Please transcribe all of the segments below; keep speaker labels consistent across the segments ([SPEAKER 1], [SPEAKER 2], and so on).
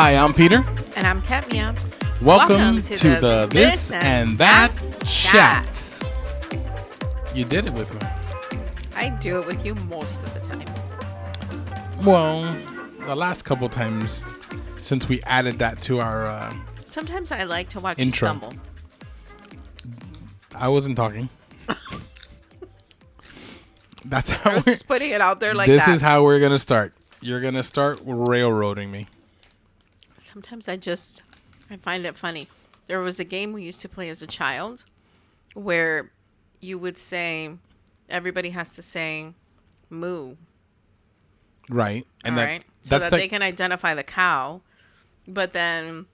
[SPEAKER 1] Hi, I'm Peter.
[SPEAKER 2] And I'm Kemia.
[SPEAKER 1] Welcome to the This and That Chat. You did it with me.
[SPEAKER 2] I do it with you most of the time.
[SPEAKER 1] Well, the last couple times since we added that to our
[SPEAKER 2] Sometimes I like to watch
[SPEAKER 1] intro.
[SPEAKER 2] you stumble.
[SPEAKER 1] I wasn't talking. That's how
[SPEAKER 2] I was just putting it out there like
[SPEAKER 1] this
[SPEAKER 2] that.
[SPEAKER 1] is how we're going to start. You're going to start railroading me.
[SPEAKER 2] Sometimes I find it funny. There was a game we used to play as a child where you would say, everybody has to say moo.
[SPEAKER 1] Right.
[SPEAKER 2] And so that they can identify the cow. But then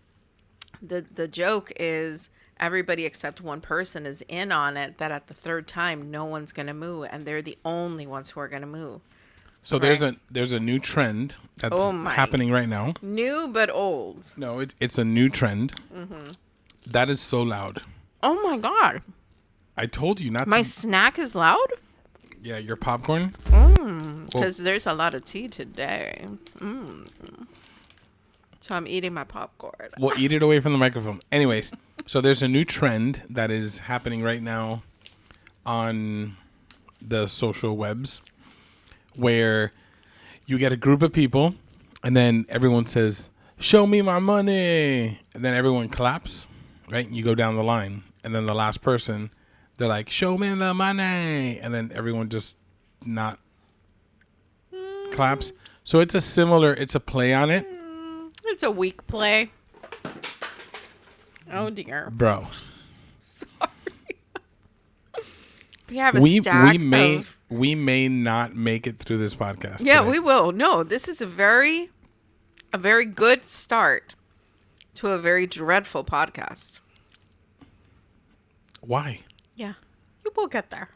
[SPEAKER 2] the joke is everybody except one person is in on it, that at the third time no one's going to moo, and they're the only ones who are going to moo.
[SPEAKER 1] So
[SPEAKER 2] right?
[SPEAKER 1] there's a new trend that's happening right now.
[SPEAKER 2] New but old.
[SPEAKER 1] No, it's a new trend. Mm-hmm. That is so loud.
[SPEAKER 2] Oh my God.
[SPEAKER 1] I told you not
[SPEAKER 2] My
[SPEAKER 1] to.
[SPEAKER 2] snack is loud?
[SPEAKER 1] Yeah, your popcorn?
[SPEAKER 2] Because there's a lot of tea today. So I'm eating my popcorn.
[SPEAKER 1] Well, eat it away from the microphone. Anyways, so there's a new trend that is happening right now on the social webs where you get a group of people and then everyone says, "Show me my money." And then everyone claps, right? You go down the line. And then the last person, they're like, "Show me the money." And then everyone just not claps. So it's a play on it.
[SPEAKER 2] It's a weak play. Oh dear.
[SPEAKER 1] Bro.
[SPEAKER 2] Sorry. We have a stack
[SPEAKER 1] we may not make it through this podcast.
[SPEAKER 2] Yeah,
[SPEAKER 1] today.
[SPEAKER 2] we will. No, this is a very good start to a very dreadful podcast.
[SPEAKER 1] Why?
[SPEAKER 2] Yeah. We'll get there.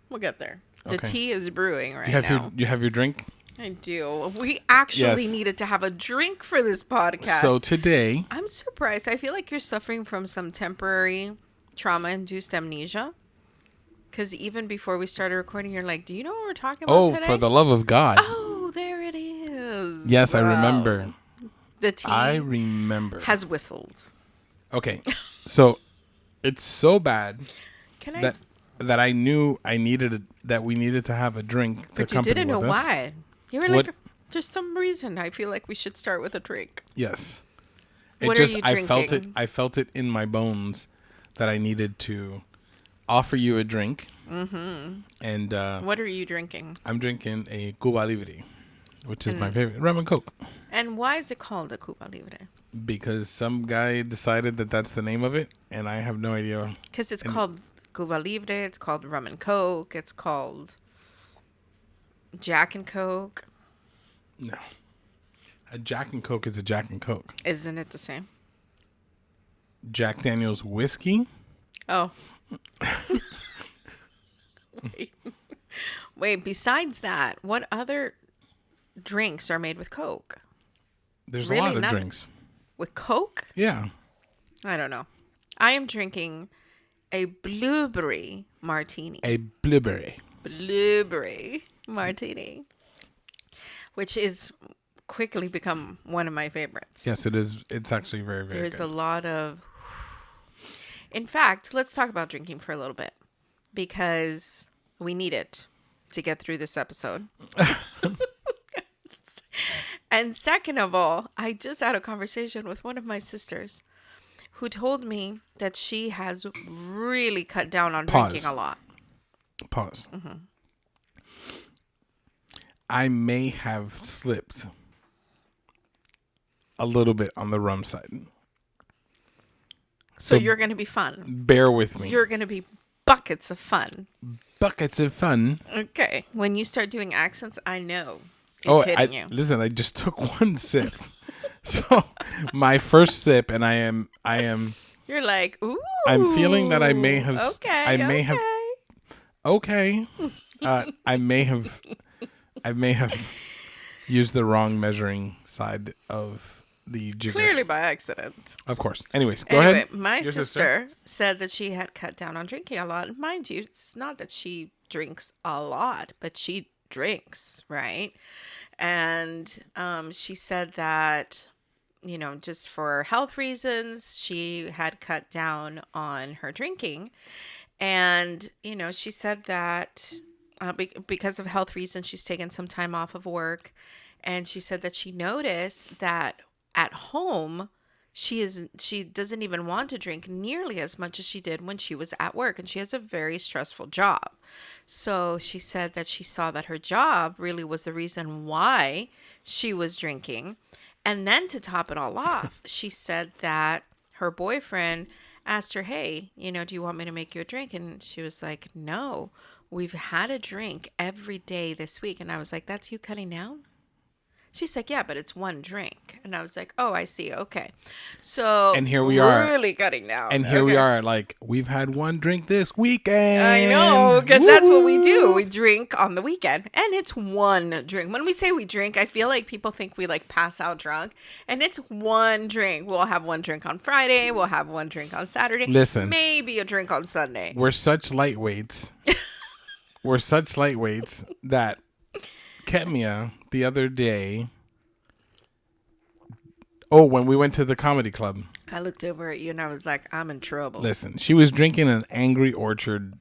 [SPEAKER 2] We'll get there. The
[SPEAKER 1] Okay.
[SPEAKER 2] tea is brewing now.
[SPEAKER 1] You have your drink?
[SPEAKER 2] I do. We actually
[SPEAKER 1] Yes.
[SPEAKER 2] needed to have a drink for this podcast.
[SPEAKER 1] So today,
[SPEAKER 2] I'm surprised. I feel like you're suffering from some temporary trauma-induced amnesia. Because even before we started recording, you're like, do you know what we're talking about today?
[SPEAKER 1] for the love of God.
[SPEAKER 2] Oh, there it is.
[SPEAKER 1] Yes,
[SPEAKER 2] Wow.
[SPEAKER 1] I remember.
[SPEAKER 2] The tea
[SPEAKER 1] I remember.
[SPEAKER 2] has whistled.
[SPEAKER 1] Okay. So it's so bad
[SPEAKER 2] Can I...
[SPEAKER 1] that I knew that we needed to have a drink to
[SPEAKER 2] But you
[SPEAKER 1] accompany
[SPEAKER 2] didn't know
[SPEAKER 1] with us.
[SPEAKER 2] why. You were like, there's some reason I feel like we should start with a drink.
[SPEAKER 1] Yes.
[SPEAKER 2] What are you drinking?
[SPEAKER 1] I felt it in my bones that I needed to offer you a drink. Mm-hmm. And
[SPEAKER 2] what are you drinking?
[SPEAKER 1] I'm drinking a Cuba Libre, which is my favorite, rum and Coke.
[SPEAKER 2] And why is it called a Cuba Libre?
[SPEAKER 1] Because some guy decided that that's the name of it, and I have no idea.
[SPEAKER 2] Because it's called Cuba Libre, it's called rum and Coke, it's called Jack and Coke.
[SPEAKER 1] No. A Jack and Coke is a Jack and Coke.
[SPEAKER 2] Isn't it the same?
[SPEAKER 1] Jack Daniel's whiskey?
[SPEAKER 2] Oh. Wait, besides that, what other drinks are made with Coke?
[SPEAKER 1] There's
[SPEAKER 2] Really
[SPEAKER 1] a lot of
[SPEAKER 2] nothing.
[SPEAKER 1] drinks.
[SPEAKER 2] With Coke?
[SPEAKER 1] Yeah.
[SPEAKER 2] I don't know. I am drinking a blueberry martini.
[SPEAKER 1] A blueberry.
[SPEAKER 2] Blueberry martini. Which is quickly become one of my favorites.
[SPEAKER 1] Yes, it is. It's actually very, very
[SPEAKER 2] There's
[SPEAKER 1] good.
[SPEAKER 2] a lot of... In fact, let's talk about drinking for a little bit. Because we need it to get through this episode. And second of all, I just had a conversation with one of my sisters who told me that she has really cut down on drinking a lot.
[SPEAKER 1] Pause. Mm-hmm. I may have slipped a little bit on the rum side.
[SPEAKER 2] So you're going to be fun.
[SPEAKER 1] Bear with me.
[SPEAKER 2] You're going to be buckets of fun.
[SPEAKER 1] Buckets of fun.
[SPEAKER 2] Okay. When you start doing accents, I know it's hitting you.
[SPEAKER 1] Listen, I just took one sip. So my first sip, and I am.
[SPEAKER 2] You're like, ooh.
[SPEAKER 1] I'm feeling that I may have.
[SPEAKER 2] Okay.
[SPEAKER 1] I may have. Okay. I may have used the wrong measuring side of the jigger.
[SPEAKER 2] Clearly by accident.
[SPEAKER 1] Of course. Anyways, go ahead.
[SPEAKER 2] My sister said that she had cut down on drinking a lot. Mind you, it's not that she drinks a lot, but she drinks, right? And she said that just for health reasons, she had cut down on her drinking. And, she said that because of health reasons, she's taken some time off of work. And she said that she noticed that at home, she doesn't even want to drink nearly as much as she did when she was at work. And she has a very stressful job. So she said that she saw that her job really was the reason why she was drinking. And then to top it all off, she said that her boyfriend asked her, hey, do you want me to make you a drink? And she was like, no, we've had a drink every day this week. And I was like, that's you cutting down? She's like, yeah, but it's one drink. And I was like, oh, I see. Okay. So,
[SPEAKER 1] and here we are.
[SPEAKER 2] Really cutting down.
[SPEAKER 1] And here we are, like, we've had one drink this weekend.
[SPEAKER 2] I know, because that's what we do. We drink on the weekend. And it's one drink. When we say we drink, I feel like people think we, like, pass out drunk. And it's one drink. We'll have one drink on Friday. We'll have one drink on Saturday.
[SPEAKER 1] Listen.
[SPEAKER 2] Maybe a drink on Sunday.
[SPEAKER 1] We're such lightweights. That Ketmia the other day, when we went to the comedy club,
[SPEAKER 2] I looked over at you and I was like, I'm in trouble.
[SPEAKER 1] Listen, she was drinking an Angry Orchard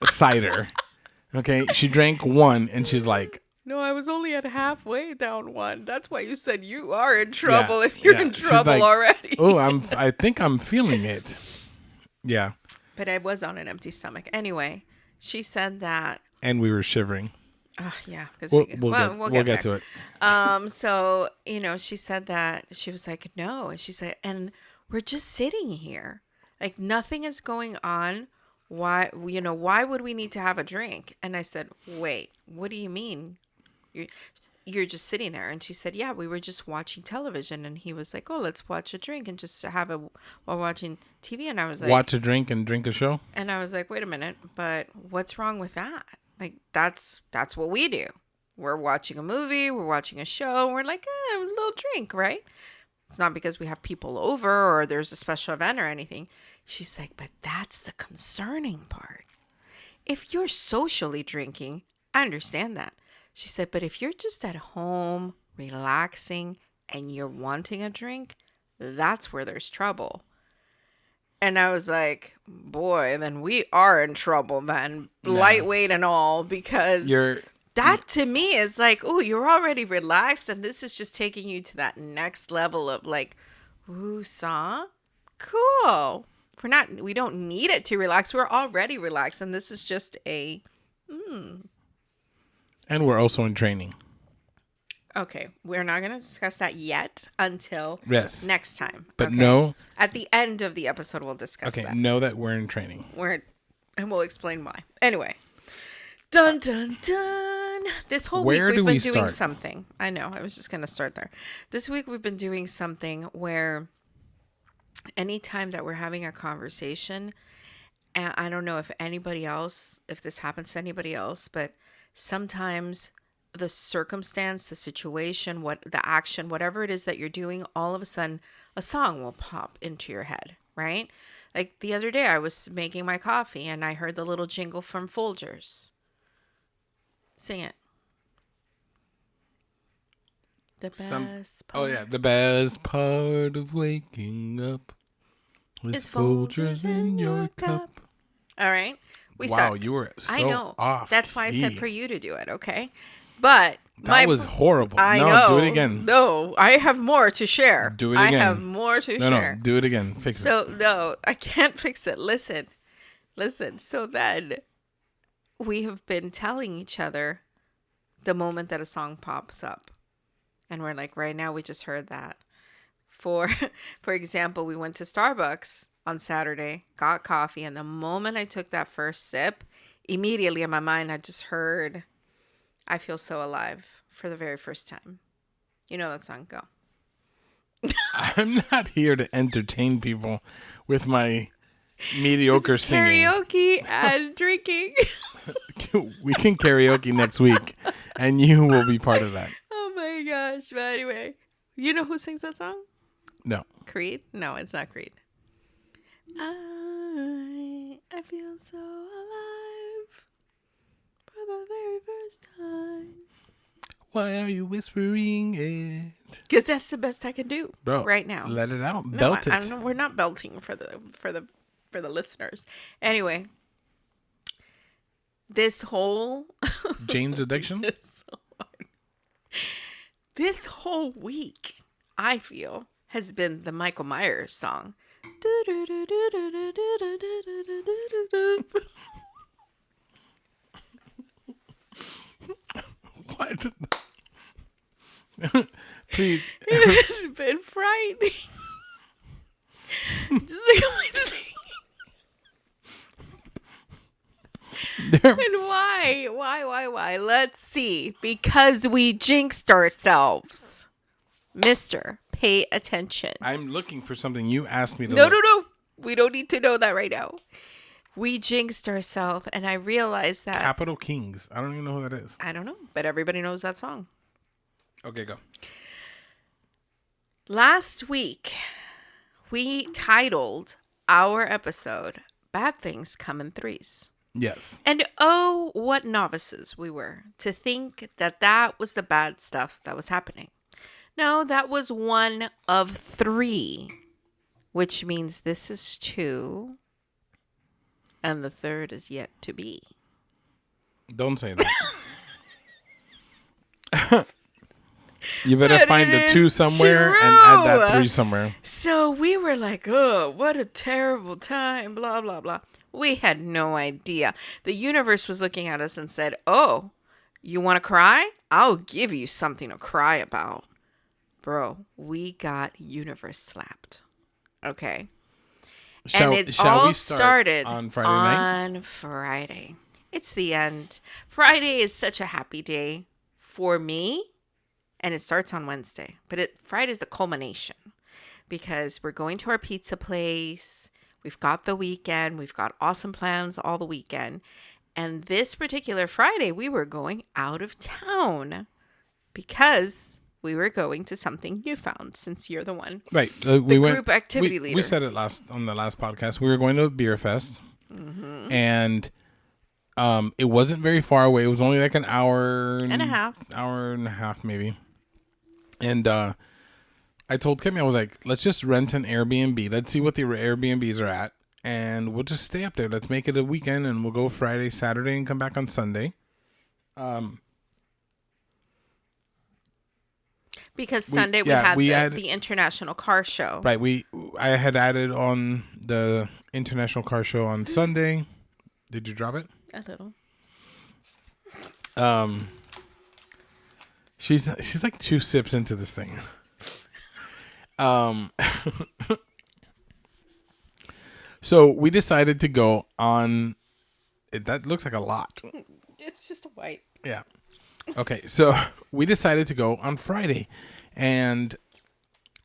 [SPEAKER 1] cider. Okay, she drank one and she's like,
[SPEAKER 2] no, I was only at halfway down one. That's why you said you are in trouble if you're in trouble like, already.
[SPEAKER 1] I think I'm feeling it. Yeah.
[SPEAKER 2] But I was on an empty stomach. Anyway, she said that.
[SPEAKER 1] And we were shivering.
[SPEAKER 2] Yeah, because
[SPEAKER 1] we'll get to it.
[SPEAKER 2] So, she said that she was like, no. And she said, and we're just sitting here. Like nothing is going on. Why would we need to have a drink? And I said, wait, what do you mean? You're just sitting there. And she said, yeah, we were just watching television. And he was like, oh, let's watch a drink and just have it while watching TV. And I was like,
[SPEAKER 1] watch a drink and drink a show?
[SPEAKER 2] And I was like, wait a minute, but what's wrong with that? Like, that's what we do. We're watching a movie, we're watching a show, we're like, a little drink, right? It's not because we have people over or there's a special event or anything. She's like, but that's the concerning part. If you're socially drinking, I understand that. She said, but if you're just at home, relaxing, and you're wanting a drink, that's where there's trouble. And I was like, boy, then we are in trouble then, lightweight and all, because that to me is like, oh, you're already relaxed. And this is just taking you to that next level of like, woosah, cool. We don't need it to relax. We're already relaxed. And this is just And
[SPEAKER 1] we're also in training.
[SPEAKER 2] Okay, we're not going to discuss that yet until next time.
[SPEAKER 1] But
[SPEAKER 2] okay?
[SPEAKER 1] no.
[SPEAKER 2] At the end of the episode, we'll discuss that.
[SPEAKER 1] Okay, know that we're in training.
[SPEAKER 2] And we'll explain why. Anyway. Dun, dun, dun. This whole week we've been doing something. I know, I was just going to start there. This week we've been doing something where anytime that we're having a conversation, and I don't know if this happens to anybody else, but sometimes the circumstance, the situation, the action, whatever it is that you're doing, all of a sudden a song will pop into your head, right? Like the other day I was making my coffee and I heard the little jingle from Folgers. Sing it. The best part.
[SPEAKER 1] Oh yeah, the best part of waking up is Folgers in your cup.
[SPEAKER 2] All right.
[SPEAKER 1] Wow, you were so off.
[SPEAKER 2] That's why I said for you to do it, okay? But
[SPEAKER 1] that was horrible.
[SPEAKER 2] I know.
[SPEAKER 1] Do it again.
[SPEAKER 2] No, I have more to share.
[SPEAKER 1] Do it again.
[SPEAKER 2] I have more to share.
[SPEAKER 1] No, do it again. Fix it.
[SPEAKER 2] So, no, I can't fix it. Listen. So then we have been telling each other the moment that a song pops up. And we're like, right now we just heard that. For example, we went to Starbucks on Saturday, got coffee, and the moment I took that first sip, immediately in my mind I just heard I Feel So Alive for the very first time. You know that song, go.
[SPEAKER 1] I'm not here to entertain people with my mediocre singing.
[SPEAKER 2] Karaoke and drinking.
[SPEAKER 1] We can karaoke next week, and you will be part of that.
[SPEAKER 2] Oh my gosh. But anyway, you know who sings that song?
[SPEAKER 1] No.
[SPEAKER 2] Creed? No, it's not Creed. I feel so alive for the very first time.
[SPEAKER 1] Why are you whispering it?
[SPEAKER 2] Because that's the best I can do,
[SPEAKER 1] bro.
[SPEAKER 2] right now.
[SPEAKER 1] Let it out.
[SPEAKER 2] No,
[SPEAKER 1] Belt it.
[SPEAKER 2] I don't know. We're not belting for the listeners. Anyway, this whole
[SPEAKER 1] Jane's addiction.
[SPEAKER 2] this whole week, I feel, has been the Michael Myers song.
[SPEAKER 1] What? Please.
[SPEAKER 2] It has been frightening. Just like my singing. And why? Why? Let's see. Because we jinxed ourselves. Mister, pay attention.
[SPEAKER 1] I'm looking for something you asked me to
[SPEAKER 2] No. We don't need to know that right now. We jinxed ourselves, and I realized that...
[SPEAKER 1] Capital Kings. I don't even know who that is.
[SPEAKER 2] I don't know, but everybody knows that song.
[SPEAKER 1] Okay, go.
[SPEAKER 2] Last week, we titled our episode, Bad Things Come in Threes.
[SPEAKER 1] Yes.
[SPEAKER 2] And oh, what novices we were to think that that was the bad stuff that was happening. No, that was one of three, which means this is two, and the third is yet to be.
[SPEAKER 1] Don't say that. You better find the two somewhere and add that three somewhere.
[SPEAKER 2] So we were like, oh, what a terrible time, blah, blah, blah. We had no idea. The universe was looking at us and said, oh, you want to cry? I'll give you something to cry about. Bro, we got universe slapped. Okay.
[SPEAKER 1] Shall we start
[SPEAKER 2] started
[SPEAKER 1] on Friday night?
[SPEAKER 2] On Friday. It's the end. Friday is such a happy day for me. And it starts on Wednesday. But Friday's the culmination. Because we're going to our pizza place. We've got the weekend. We've got awesome plans all the weekend. And this particular Friday, we were going out of town. Because we were going to something you found, since you're the one.
[SPEAKER 1] Right.
[SPEAKER 2] We went, group activity leader.
[SPEAKER 1] We said it on the last podcast. We were going to a beer fest. Mm-hmm. And it wasn't very far away. It was only like an hour and a half maybe. And I told Kimmy, I was like, let's just rent an Airbnb. Let's see what the Airbnbs are at. And we'll just stay up there. Let's make it a weekend, and we'll go Friday, Saturday, and come back on Sunday.
[SPEAKER 2] Because Sunday we had the International Car Show.
[SPEAKER 1] Right. I had added on the International Car Show on Sunday. Did you drop it?
[SPEAKER 2] A little.
[SPEAKER 1] She's like 2 sips into this thing. So we decided to go on. That looks like a lot.
[SPEAKER 2] It's just a white.
[SPEAKER 1] Yeah. Okay, so we decided to go on Friday, and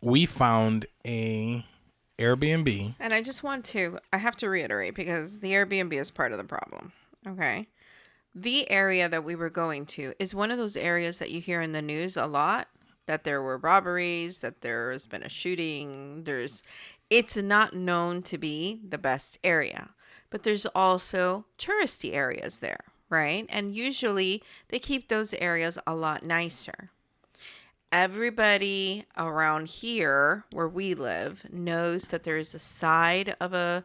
[SPEAKER 1] we found a Airbnb.
[SPEAKER 2] And I have to reiterate, because the Airbnb is part of the problem. Okay. The area that we were going to is one of those areas that you hear in the news a lot, that there were robberies, that there has been a shooting. It's not known to be the best area, but there's also touristy areas there, right? And usually they keep those areas a lot nicer. Everybody around here where we live knows that there is a side of a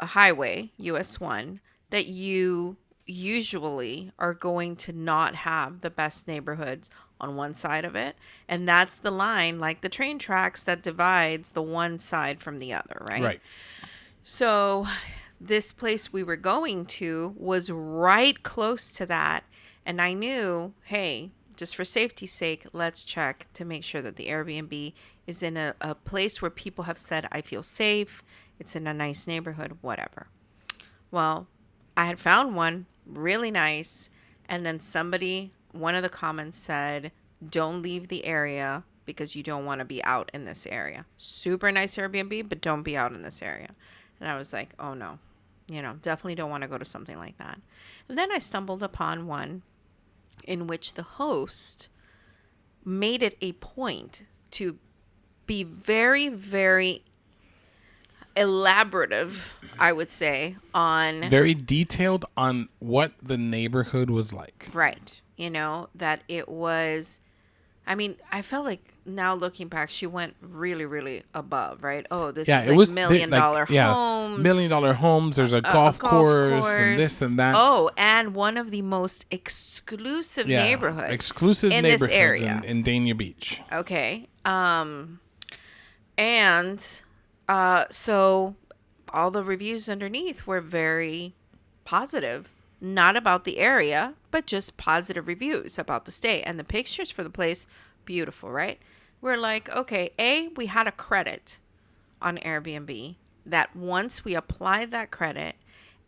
[SPEAKER 2] highway, US 1, that you usually are going to not have the best neighborhoods on one side of it. And that's the line, like the train tracks, that divides the one side from the other, right?
[SPEAKER 1] Right.
[SPEAKER 2] So this place we were going to was right close to that. And I knew, hey, just for safety's sake, let's check to make sure that the Airbnb is in a place where people have said, I feel safe. It's in a nice neighborhood, whatever. Well, I had found one really nice. And then one of the comments said, don't leave the area because you don't want to be out in this area. Super nice Airbnb, but don't be out in this area. And I was like, oh no, definitely don't want to go to something like that. And then I stumbled upon one in which the host made it a point to be very, very elaborative, I would say, on...
[SPEAKER 1] Very detailed on what the neighborhood was like.
[SPEAKER 2] Right. That it was... I mean, I felt like now looking back, she went really, really above, right? Oh, this
[SPEAKER 1] Yeah,
[SPEAKER 2] is
[SPEAKER 1] it
[SPEAKER 2] like
[SPEAKER 1] was
[SPEAKER 2] $1 million
[SPEAKER 1] yeah,
[SPEAKER 2] homes.
[SPEAKER 1] $1 million homes. There's a golf course and this and that.
[SPEAKER 2] Oh, and one of the most exclusive neighborhoods.
[SPEAKER 1] Exclusive
[SPEAKER 2] in
[SPEAKER 1] neighborhoods
[SPEAKER 2] this area.
[SPEAKER 1] in Dania Beach.
[SPEAKER 2] Okay. And so all the reviews underneath were very positive. Not about the area, but just positive reviews about the stay. And the pictures for the place, beautiful, right? We're like, okay, we had a credit on Airbnb that once we applied that credit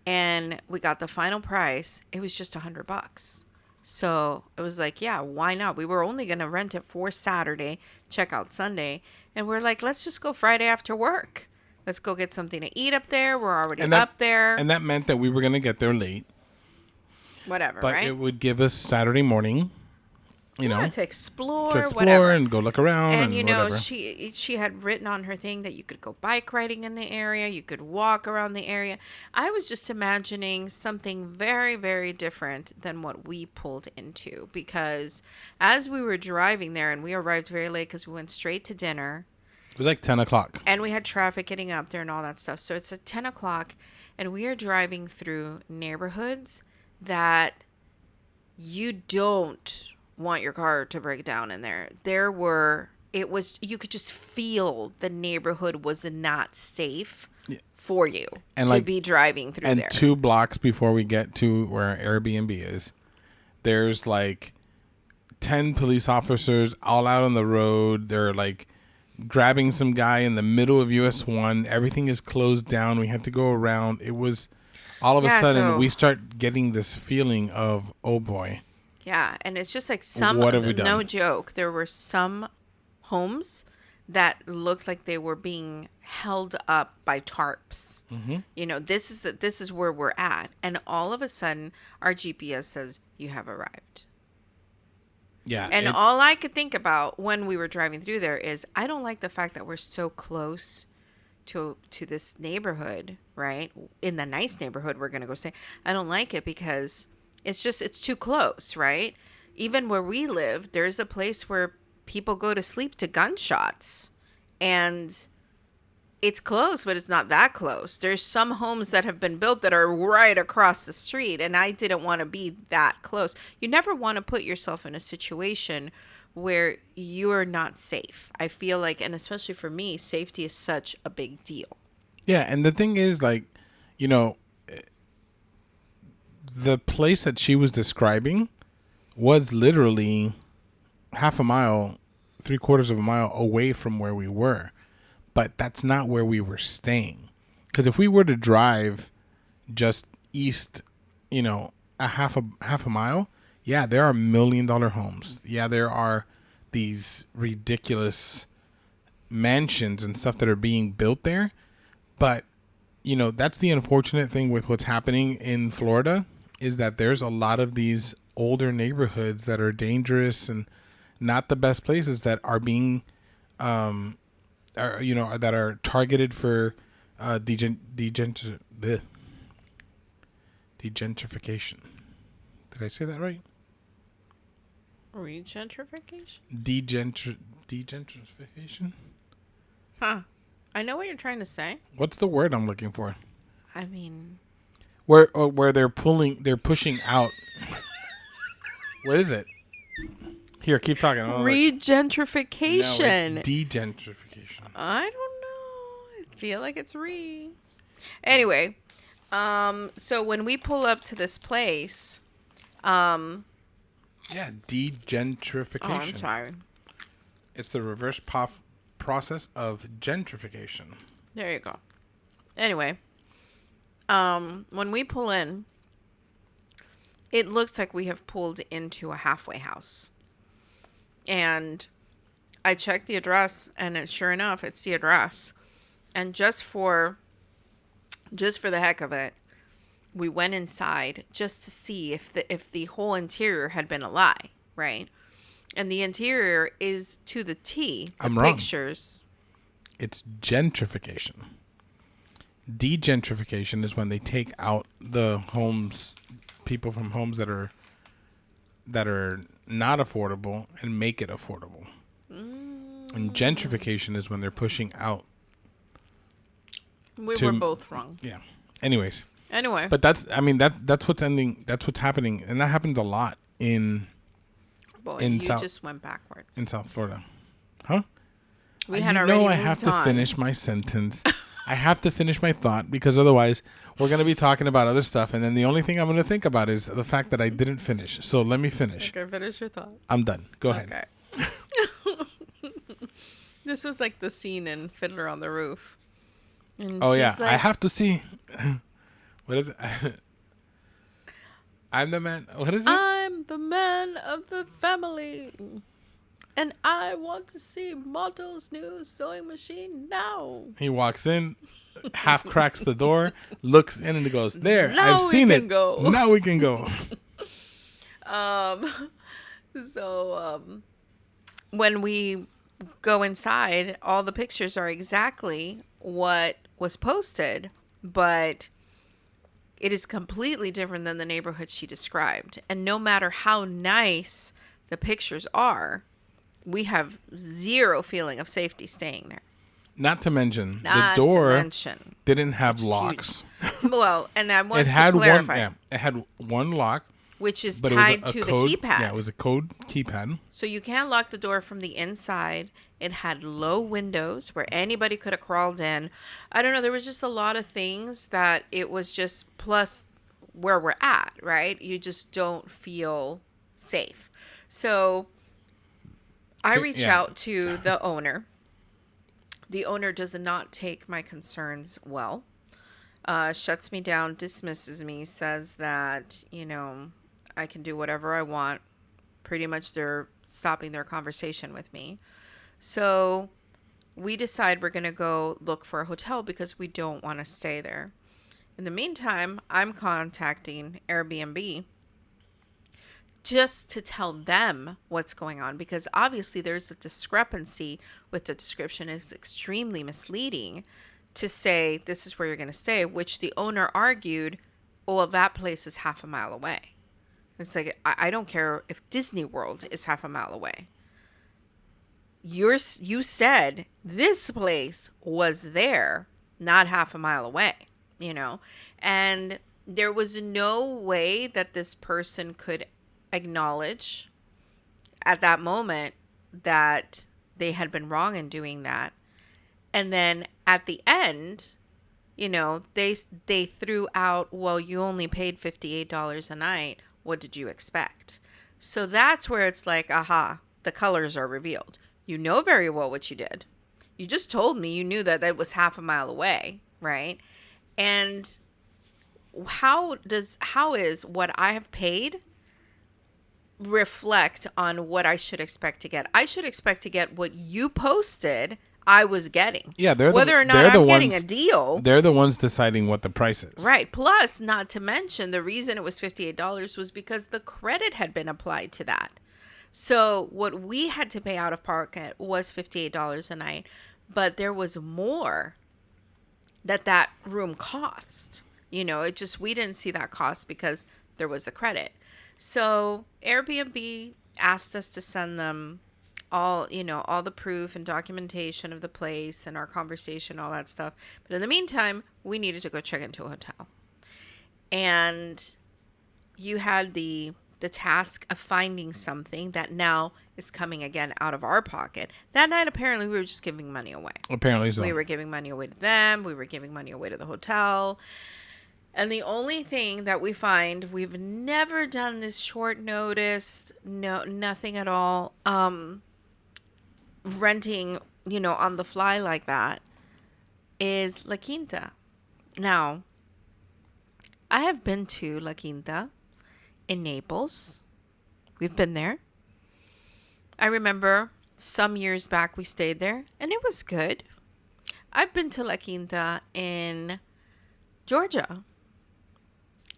[SPEAKER 2] and we got the final price, it was just $100. So it was like, yeah, why not? We were only going to rent it for Saturday, check out Sunday. And we're like, let's just go Friday after work. Let's go get something to eat up there. We're already up there.
[SPEAKER 1] And that meant that we were going to get there late.
[SPEAKER 2] Whatever,
[SPEAKER 1] but
[SPEAKER 2] right?
[SPEAKER 1] It would give us Saturday morning,
[SPEAKER 2] to explore
[SPEAKER 1] and go look around.
[SPEAKER 2] And
[SPEAKER 1] whatever.
[SPEAKER 2] she had written on her thing that you could go bike riding in the area, you could walk around the area. I was just imagining something very, very different than what we pulled into, because as we were driving there, and we arrived very late because we went straight to dinner.
[SPEAKER 1] It was like 10 o'clock.
[SPEAKER 2] And we had traffic getting up there and all that stuff. So it's at 10 o'clock, and we are driving through neighborhoods that you don't want your car to break down in there. You could just feel the neighborhood was not safe for you to be driving through there.
[SPEAKER 1] And 2 blocks before we get to where our Airbnb is, there's like 10 police officers all out on the road. They're like grabbing some guy in the middle of US 1. Everything is closed down. We had to go around. It was all of a sudden we start getting this feeling of, oh boy.
[SPEAKER 2] Yeah, and it's just like
[SPEAKER 1] What have we done?
[SPEAKER 2] No joke, there were some homes that looked like they were being held up by tarps. Mm-hmm. This is where we're at, and all of a sudden our GPS says you have arrived.
[SPEAKER 1] Yeah.
[SPEAKER 2] And all I could think about when we were driving through there is, I don't like the fact that we're so close to this neighborhood, right? In the nice neighborhood we're going to go stay. I don't like it because it's too close, right? Even where we live, there's a place where people go to sleep to gunshots, and it's close, but it's not that close. There's some homes that have been built that are right across the street, and I didn't want to be that close. You never want to put yourself in a situation where you're not safe. I feel like, and especially for me, safety is such a big deal.
[SPEAKER 1] Yeah, and the thing is, like, the place that she was describing was literally half a mile, 3/4 of a mile away from where we were. But that's not where we were staying. Because if we were to drive just east, a half a mile, yeah, there are $1 million homes. Yeah, there are these ridiculous mansions and stuff that are being built there. But, that's the unfortunate thing with what's happening in Florida, is that there's a lot of these older neighborhoods that are dangerous and not the best places that are being, that are targeted for degentrification. Did I say that right?
[SPEAKER 2] Regentrification?
[SPEAKER 1] Degentrification?
[SPEAKER 2] Huh. I know what you're trying to say.
[SPEAKER 1] What's the word I'm looking for?
[SPEAKER 2] I mean,
[SPEAKER 1] where they're pushing out. What is it? Here, keep talking.
[SPEAKER 2] Regentrification.
[SPEAKER 1] No, it's degentrification.
[SPEAKER 2] I don't know. I feel like it's Anyway, so when we pull up to this place,
[SPEAKER 1] yeah, degentrification.
[SPEAKER 2] Oh, I'm sorry.
[SPEAKER 1] It's the reverse process of gentrification.
[SPEAKER 2] There you go. Anyway, when we pull in, it looks like we have pulled into a halfway house. And I checked the address, and sure enough, it's the address. And just for the heck of it, we went inside just to see if the whole interior had been a lie, right? And the interior is to the T.
[SPEAKER 1] I'm wrong.
[SPEAKER 2] Pictures.
[SPEAKER 1] It's gentrification. Degentrification is when they take out the homes, people from homes that are not affordable and make it affordable. And gentrification is when they're pushing out.
[SPEAKER 2] We were both wrong.
[SPEAKER 1] Yeah. Anyways.
[SPEAKER 2] Anyway.
[SPEAKER 1] But that's what's ending. That's what's happening. And that happens a lot in South.
[SPEAKER 2] Just went backwards.
[SPEAKER 1] In South Florida. Huh?
[SPEAKER 2] We had already moved
[SPEAKER 1] I have to finish my sentence. I have to finish my thought because otherwise we're going to be talking about other stuff. And then the only thing I'm going to think about is the fact that I didn't finish. So let me finish.
[SPEAKER 2] Okay, finish your thought.
[SPEAKER 1] I'm done. Go ahead.
[SPEAKER 2] Okay. This was like the scene in Fiddler on the Roof. And
[SPEAKER 1] yeah. Like, I have to see. What is it? I'm the man. What is it?
[SPEAKER 2] I'm the man of the family. And I want to see Motto's new sewing machine now.
[SPEAKER 1] He walks in, half cracks the door, looks in and goes, there, I've seen it.
[SPEAKER 2] Go.
[SPEAKER 1] Now we can go.
[SPEAKER 2] When we go inside, all the pictures are exactly what was posted, but it is completely different than the neighborhood she described. And no matter how nice the pictures are, we have zero feeling of safety staying there.
[SPEAKER 1] Not to mention, the door didn't have locks.
[SPEAKER 2] Well, and I want to clarify.
[SPEAKER 1] It had one lock.
[SPEAKER 2] Which is tied to the keypad.
[SPEAKER 1] Yeah, it was a code keypad.
[SPEAKER 2] So you can't lock the door from the inside. It had low windows where anybody could have crawled in. I don't know. There was just a lot of things that it was just, plus where we're at, right? You just don't feel safe. So I reached out to the owner. The owner does not take my concerns well. Shuts me down, dismisses me, says that, I can do whatever I want. Pretty much they're stopping their conversation with me. So we decide we're going to go look for a hotel because we don't want to stay there. In the meantime, I'm contacting Airbnb just to tell them what's going on, because obviously there's a discrepancy with the description. It's extremely misleading to say this is where you're going to stay, which the owner argued, well, that place is half a mile away. It's like, I don't care if Disney World is half a mile away. You said this place was there, not half a mile away, and there was no way that this person could acknowledge at that moment that they had been wrong in doing that. And then at the end, they threw out, well, you only paid $58 a night. What did you expect? So that's where it's like, aha, the colors are revealed. You know very well what you did. You just told me you knew that it was half a mile away, right? And how is what I have paid reflect on what I should expect to get? I should expect to get what you posted I was getting.
[SPEAKER 1] Yeah,
[SPEAKER 2] whether or not I'm getting a deal.
[SPEAKER 1] They're the ones deciding what the price is.
[SPEAKER 2] Right. Plus, not to mention, the reason it was $58 was because the credit had been applied to that. So what we had to pay out of pocket was $58 a night, but there was more that room cost. It just, we didn't see that cost because there was the credit. So Airbnb asked us to send them all the proof and documentation of the place and our conversation, all that stuff. But in the meantime, we needed to go check into a hotel. And you had the task of finding something that now is coming again out of our pocket. That night, apparently, we were just giving money away.
[SPEAKER 1] Apparently so.
[SPEAKER 2] We were giving money away to them. We were giving money away to the hotel. And the only thing that we find, we've never done this short notice, nothing at all. Renting, on the fly like that, is La Quinta. Now, I have been to La Quinta in Naples. We've been there. I remember some years back we stayed there and it was good. I've been to La Quinta in Georgia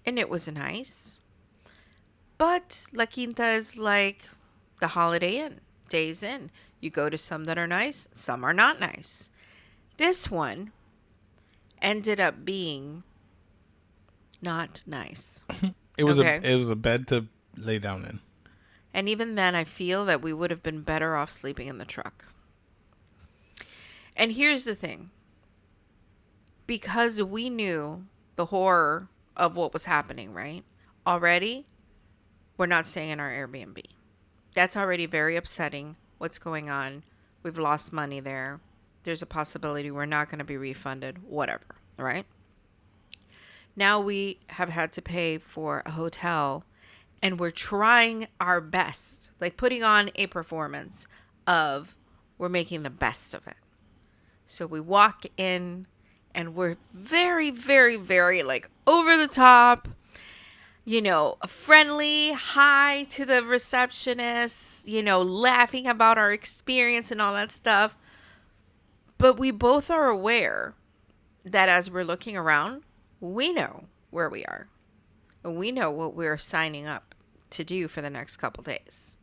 [SPEAKER 2] and it was nice. But La Quinta is like the Holiday Inn, Days Inn. You go to some that are nice, some are not nice. This one ended up being not nice.
[SPEAKER 1] It was a bed to lay down in.
[SPEAKER 2] And even then, I feel that we would have been better off sleeping in the truck. And here's the thing. Because we knew the horror of what was happening, right? Already, we're not staying in our Airbnb. That's already very upsetting. What's going on? We've lost money there. There's a possibility we're not going to be refunded, whatever, right? Now we have had to pay for a hotel, and we're trying our best, like putting on a performance of we're making the best of it. So we walk in, and we're very, very, very like over the top, friendly, hi to the receptionist, laughing about our experience and all that stuff. But we both are aware that as we're looking around, we know where we are. And we know what we're signing up to do for the next couple days.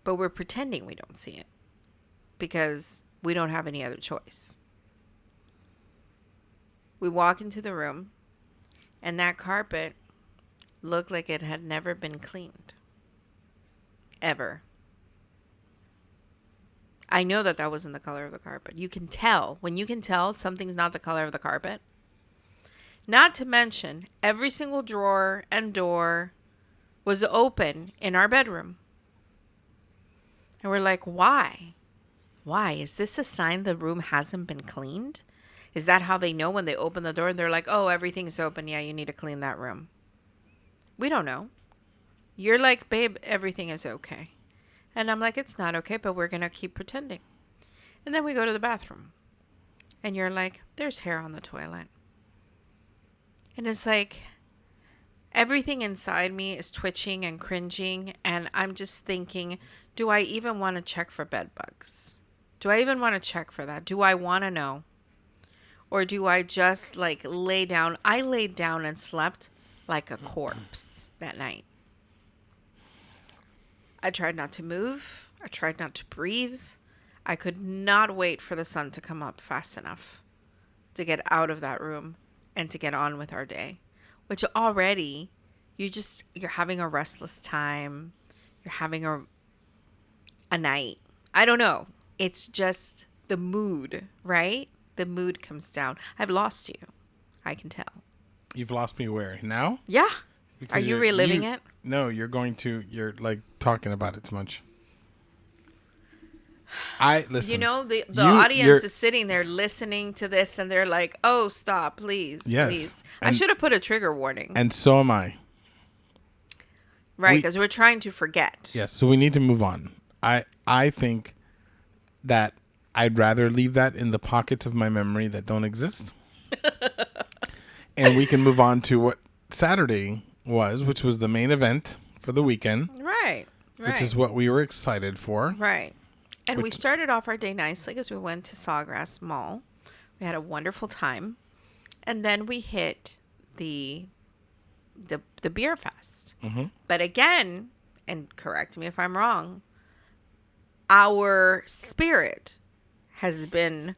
[SPEAKER 2] But we're pretending we don't see it because we don't have any other choice. We walk into the room, and that carpet looked like it had never been cleaned. Ever. I know that wasn't the color of the carpet. You can tell. When you can tell something's not the color of the carpet. Not to mention, every single drawer and door was open in our bedroom. And we're like, why? Why? Is this a sign the room hasn't been cleaned? Is that how they know when they open the door and they're like, oh, everything's open. Yeah, you need to clean that room. We don't know. You're like, babe, everything is okay. And I'm like, it's not okay, but we're going to keep pretending. And then we go to the bathroom. And you're like, there's hair on the toilet. And it's like, everything inside me is twitching and cringing. And I'm just thinking, do I even want to check for bed bugs? Do I even want to check for that? Do I want to know? Or do I just like lay down? I laid down and slept like a corpse that night. I tried not to move. I tried not to breathe. I could not wait for the sun to come up fast enough to get out of that room and to get on with our day. Which already, you're having a restless time. You're having a night. I don't know. It's just the mood, right? The mood comes down. I've lost you. I can tell.
[SPEAKER 1] You've lost me where? Now?
[SPEAKER 2] Yeah.
[SPEAKER 1] Because
[SPEAKER 2] Are you reliving it?
[SPEAKER 1] No, you're like talking about it too much. I listen.
[SPEAKER 2] The audience is sitting there listening to this, and they're like, "Oh, stop, please,
[SPEAKER 1] yes.
[SPEAKER 2] please." I should have put a trigger warning.
[SPEAKER 1] And so am I.
[SPEAKER 2] Right, because we're trying to forget.
[SPEAKER 1] Yes, so we need to move on. I think that I'd rather leave that in the pockets of my memory that don't exist. And we can move on to what Saturday was, which was the main event for the weekend.
[SPEAKER 2] Right.
[SPEAKER 1] Which is what we were excited for.
[SPEAKER 2] Right. And we started off our day nicely because we went to Sawgrass Mall. We had a wonderful time. And then we hit the beer fest. Mm-hmm. But again, and correct me if I'm wrong, our spirit has been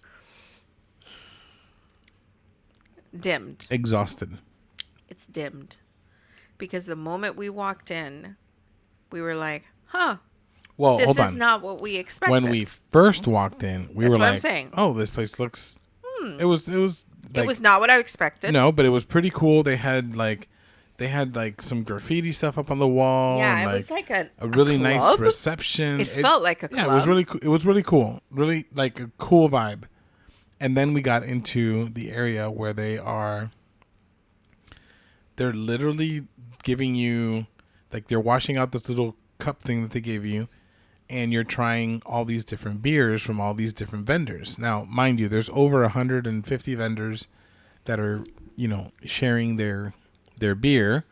[SPEAKER 2] dimmed.
[SPEAKER 1] Exhausted.
[SPEAKER 2] It's dimmed. Because the moment we walked in, we were like, huh.
[SPEAKER 1] Well,
[SPEAKER 2] this
[SPEAKER 1] hold on.
[SPEAKER 2] is not what we expected.
[SPEAKER 1] When we first walked in, we were like,
[SPEAKER 2] I'm saying.
[SPEAKER 1] "Oh, this place looks." It was. Like,
[SPEAKER 2] it was not what I expected.
[SPEAKER 1] No, but it was pretty cool. They had like some graffiti stuff up on the wall.
[SPEAKER 2] Yeah,
[SPEAKER 1] and
[SPEAKER 2] it was like a
[SPEAKER 1] really
[SPEAKER 2] club?
[SPEAKER 1] nice reception.
[SPEAKER 2] It felt like a club.
[SPEAKER 1] Yeah, it was really cool. It was really cool. Really like a cool vibe. And then we got into the area where they're literally giving you, like, they're washing out this little cup thing that they gave you, and you're trying all these different beers from all these different vendors. Now, mind you, there's over 150 vendors that are, sharing their beer.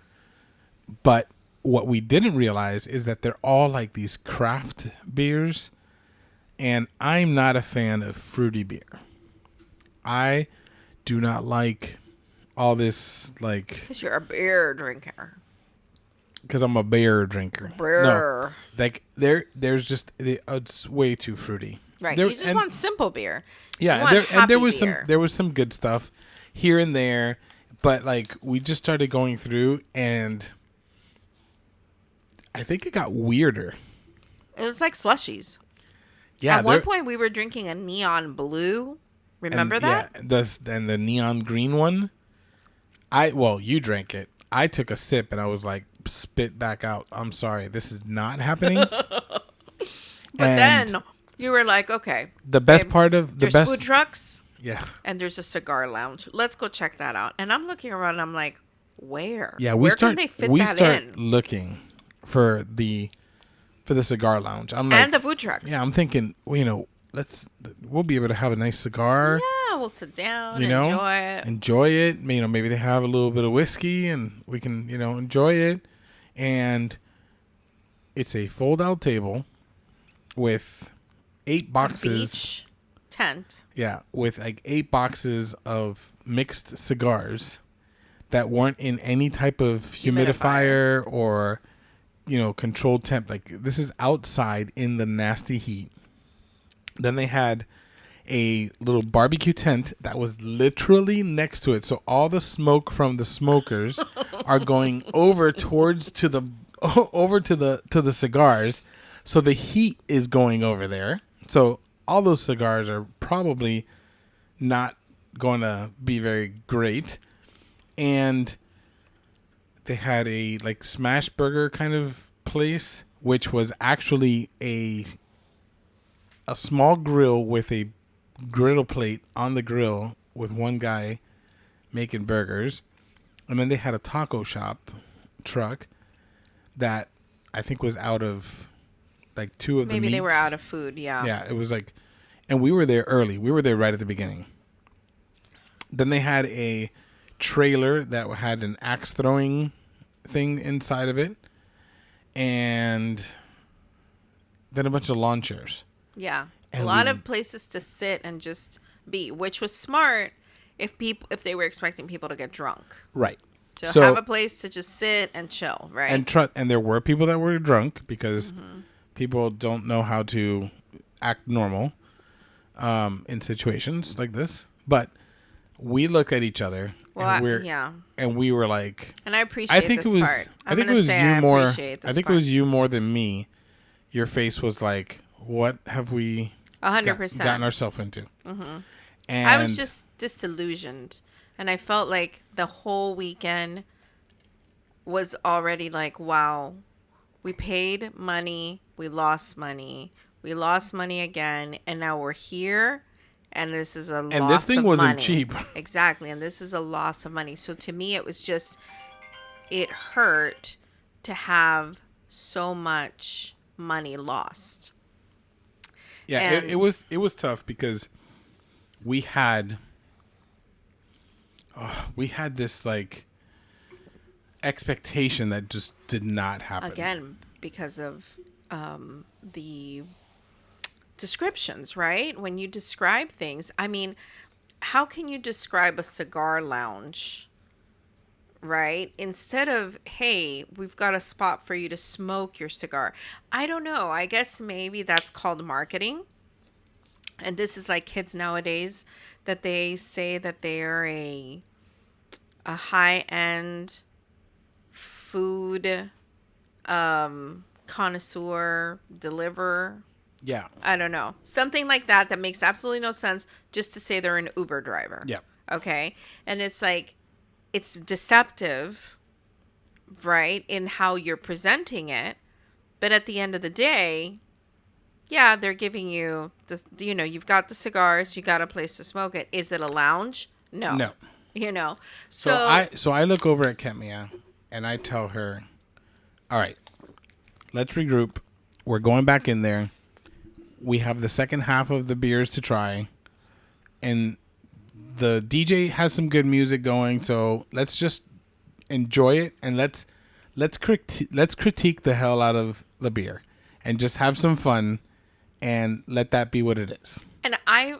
[SPEAKER 1] But what we didn't realize is that they're all like these craft beers, and I'm not a fan of fruity beer. I do not like all this, like...
[SPEAKER 2] Because you're a beer drinker.
[SPEAKER 1] Because I'm a beer drinker.
[SPEAKER 2] Beer.
[SPEAKER 1] No, like, there's just... It's way too fruity.
[SPEAKER 2] Right. You just want simple beer.
[SPEAKER 1] Yeah, there was some good stuff here and there, but, like, we just started going through, and I think it got weirder.
[SPEAKER 2] It was like slushies.
[SPEAKER 1] Yeah.
[SPEAKER 2] At one point, we were drinking a neon blue. Remember that?
[SPEAKER 1] Yeah. And the neon green one. You drank it. I took a sip and I was like, spit back out. I'm sorry. This is not happening.
[SPEAKER 2] But then you were like, okay.
[SPEAKER 1] The best part of
[SPEAKER 2] there's food trucks.
[SPEAKER 1] Yeah.
[SPEAKER 2] And there's a cigar lounge. Let's go check that out. And I'm looking around and I'm like, where?
[SPEAKER 1] Yeah,
[SPEAKER 2] where can they fit that in?
[SPEAKER 1] Looking for the cigar lounge. I'm like,
[SPEAKER 2] and the food trucks.
[SPEAKER 1] Yeah, I'm thinking, we'll be able to have a nice cigar.
[SPEAKER 2] Yeah, we'll sit down, enjoy it.
[SPEAKER 1] Enjoy it. Maybe they have a little bit of whiskey and we can, enjoy it. And it's a fold-out table with 8 boxes.
[SPEAKER 2] Beach tent.
[SPEAKER 1] Yeah, with like 8 boxes of mixed cigars that weren't in any type of humidifier or, controlled temp. Like, this is outside in the nasty heat. Then they had a little barbecue tent that was literally next to it. So all the smoke from the smokers are going over to the cigars. So the heat is going over there. So all those cigars are probably not going to be very great. And they had a like smash burger kind of place, which was actually a small grill with a griddle plate on the grill with one guy making burgers. And then they had a taco shop truck that I think was out of like 2 of the meats.
[SPEAKER 2] Maybe they were out of food, yeah.
[SPEAKER 1] Yeah, it was like, and we were there early. We were there right at the beginning. Then they had a trailer that had an axe throwing thing inside of it. And then a bunch of lawn chairs.
[SPEAKER 2] Yeah. And a lot of places to sit and just be, which was smart if they were expecting people to get drunk.
[SPEAKER 1] Right.
[SPEAKER 2] So have a place to just sit and chill, right?
[SPEAKER 1] And there were people that were drunk because people don't know how to act normal in situations like this. But we look at each other and we were like,
[SPEAKER 2] and I appreciate this part.
[SPEAKER 1] I think it was you more than me. Your face was like, what have we
[SPEAKER 2] 100%
[SPEAKER 1] gotten ourselves into? And
[SPEAKER 2] I was just disillusioned, and I felt like the whole weekend was already like, wow, we paid money, we lost money again, and now we're here, and this is a loss of money.
[SPEAKER 1] And this thing wasn't cheap.
[SPEAKER 2] Exactly, and this is a loss of money. So to me, it was just, it hurt to have so much money lost.
[SPEAKER 1] Yeah, it was tough because we had this like expectation that just did not happen.
[SPEAKER 2] Again, because of the descriptions, right? When you describe things, I mean, how can you describe a cigar lounge, right? Instead of, hey, we've got a spot for you to smoke your cigar. I don't know. I guess maybe that's called marketing. And this is like kids nowadays that they say that they're a high-end food connoisseur, deliverer.
[SPEAKER 1] Yeah.
[SPEAKER 2] I don't know. Something like that makes absolutely no sense just to say they're an Uber driver.
[SPEAKER 1] Yeah.
[SPEAKER 2] Okay? And it's like, it's deceptive, right, in how you're presenting it. But at the end of the day, yeah, they're giving you, you've got the cigars, you got a place to smoke it. Is it a lounge? No. So
[SPEAKER 1] I look over at Kemia and I tell her, all right, let's regroup. We're going back in there. We have the second half of the beers to try. And the DJ has some good music going, so let's just enjoy it and let's critique the hell out of the beer and just have some fun and let that be what it is.
[SPEAKER 2] And I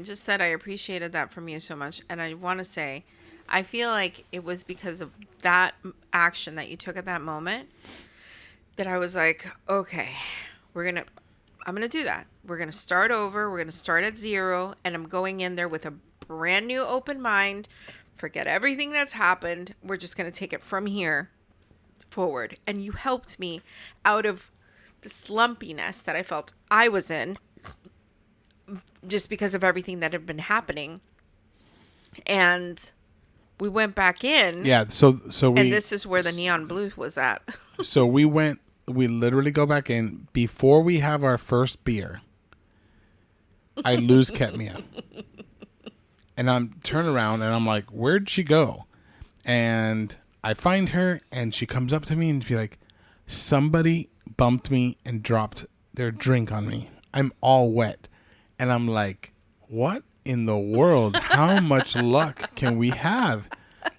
[SPEAKER 2] just said I appreciated that from you so much, and I want to say I feel like it was because of that action that you took at that moment that I was like, okay, I'm going to do that. We're going to start over. We're going to start at 0, and I'm going in there with a brand new open mind. Forget everything that's happened. We're just going to take it from here. forward and you helped me out of the slumpiness that I felt I was in just because of everything that had been happening. And we went back in.
[SPEAKER 1] Yeah, so we...
[SPEAKER 2] And this is where the neon blue was at.
[SPEAKER 1] So we literally go back in. Before we have our first beer, I lose Ketmia. And I'm turn around and I'm like, where'd she go? And I find her and she comes up to me and be like, somebody bumped me and dropped their drink on me. I'm all wet. And I'm like, what in the world? How much luck can we have?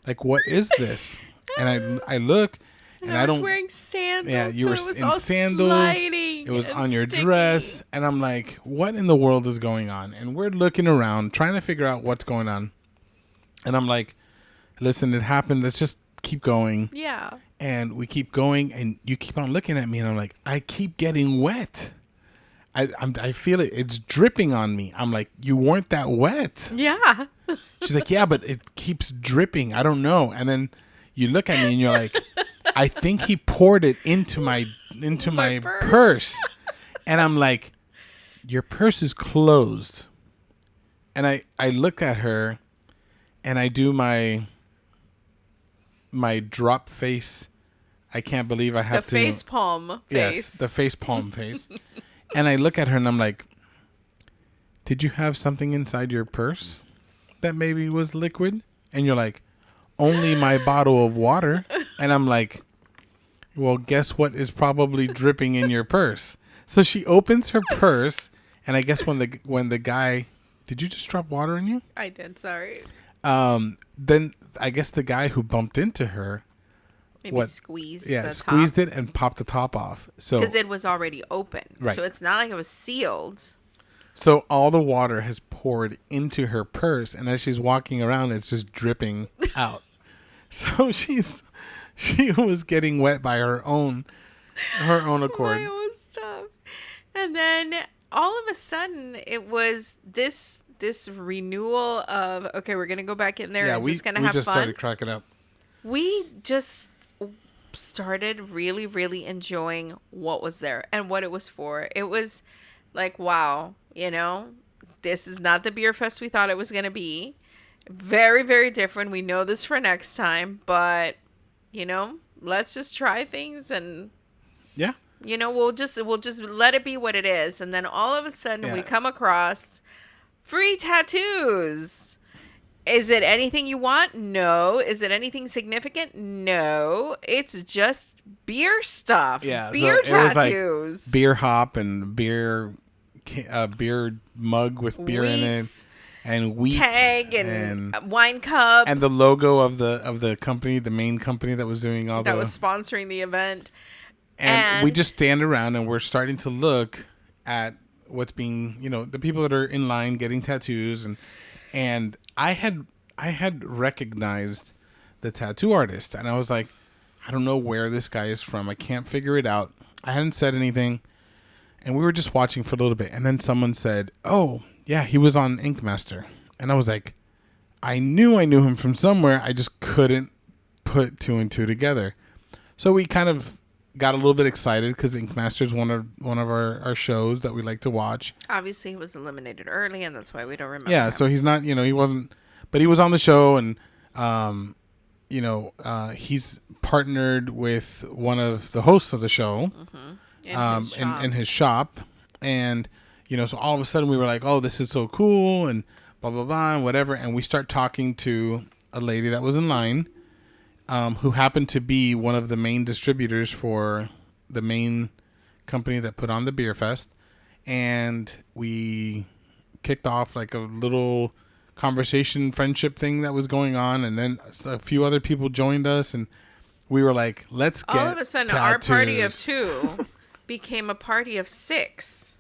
[SPEAKER 1] Like, what is this? And I look, and I don't...
[SPEAKER 2] wearing sandals.
[SPEAKER 1] Yeah, you were
[SPEAKER 2] so
[SPEAKER 1] in sandals. It was on your
[SPEAKER 2] sticky.
[SPEAKER 1] dress. And I'm like, what in the world is going on? And we're looking around, trying to figure out what's going on. And I'm like, listen, it happened. Let's just keep going.
[SPEAKER 2] Yeah.
[SPEAKER 1] And we keep going, and you keep on looking at me, and I'm like, I keep getting wet. I feel it. It's dripping on me. I'm like, you weren't that wet.
[SPEAKER 2] Yeah.
[SPEAKER 1] She's like, yeah, but it keeps dripping. I don't know. And then you look at me and you're like, I think he poured it into my purse. And I'm like, your purse is closed. And I look at her and I do my drop face. I can't believe I have
[SPEAKER 2] the face palm face.
[SPEAKER 1] Yes, the face palm face. And I look at her and I'm like, did you have something inside your purse that maybe was liquid? And you're like, only my bottle of water. And I'm like, well, guess what is probably dripping in your purse? So she opens her purse, and I guess when the guy, did you just drop water on you?
[SPEAKER 2] I did, sorry.
[SPEAKER 1] Then I guess the guy who bumped into her
[SPEAKER 2] maybe squeezed
[SPEAKER 1] squeezed it and popped the top off. So
[SPEAKER 2] because it was already open.
[SPEAKER 1] Right.
[SPEAKER 2] So it's not like it was sealed.
[SPEAKER 1] So all the water has poured into her purse, and as she's walking around, it's just dripping out. So she was getting wet by her own accord.
[SPEAKER 2] My own stuff. And then all of a sudden, it was this renewal of, okay, we're gonna go back in there and just gonna have fun.
[SPEAKER 1] We just started cracking up.
[SPEAKER 2] We just started really, really enjoying what was there and what it was for. It was like, wow, this is not the beer fest we thought it was gonna be. Very, very different. We know this for next time, but let's just try things and
[SPEAKER 1] yeah.
[SPEAKER 2] We'll just let it be what it is. And then all of a sudden we come across free tattoos. Is it anything you want? No. Is it anything significant? No. It's just beer stuff.
[SPEAKER 1] Yeah.
[SPEAKER 2] Beer
[SPEAKER 1] so it
[SPEAKER 2] tattoos.
[SPEAKER 1] Was like beer hop and beer mug with beer in it. And wheat.
[SPEAKER 2] Keg and wine cup.
[SPEAKER 1] And the logo of the company, the main company that was doing all
[SPEAKER 2] that was sponsoring the event.
[SPEAKER 1] And we just stand around and we're starting to look at what's being, the people that are in line getting tattoos, and I had recognized the tattoo artist, and I was like, I don't know where this guy is from. I can't figure it out. I hadn't said anything, and we were just watching for a little bit, and then someone said, "Oh, yeah, he was on Ink Master," and I was like, I knew him from somewhere. I just couldn't put two and two together. So we kind of got a little bit excited because Ink Master is one of our shows that we like to watch.
[SPEAKER 2] Obviously, he was eliminated early, and that's why we don't remember.
[SPEAKER 1] Yeah,
[SPEAKER 2] him.
[SPEAKER 1] So he's not, he wasn't, but he was on the show, and he's partnered with one of the hosts of the show, in his shop, and so all of a sudden we were like, oh, this is so cool, and blah blah blah, and whatever, and we start talking to a lady that was in line. Who happened to be one of the main distributors for the main company that put on the beer fest. And we kicked off like a little conversation, friendship thing that was going on. And then a few other people joined us, and we were like, let's get
[SPEAKER 2] all of a sudden tattoos. Our party of 2 became a party of 6.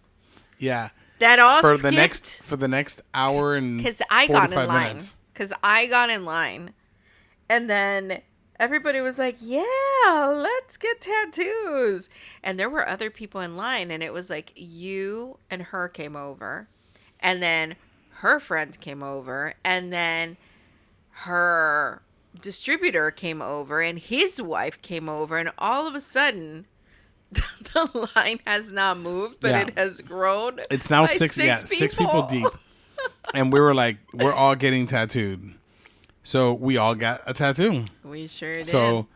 [SPEAKER 1] Yeah.
[SPEAKER 2] That all
[SPEAKER 1] for
[SPEAKER 2] skipped.
[SPEAKER 1] the next hour and 45 minutes.
[SPEAKER 2] Because I got in line. And then everybody was like, yeah, let's get tattoos. And there were other people in line, and it was like you and her came over, and then her friend came over, and then her distributor came over and his wife came over, and all of a sudden the line has not moved, but
[SPEAKER 1] Yeah.
[SPEAKER 2] it has grown.
[SPEAKER 1] It's now
[SPEAKER 2] by
[SPEAKER 1] six
[SPEAKER 2] people.
[SPEAKER 1] people deep. And we were like, we're all getting tattooed. So we all got a tattoo.
[SPEAKER 2] We sure did.
[SPEAKER 1] So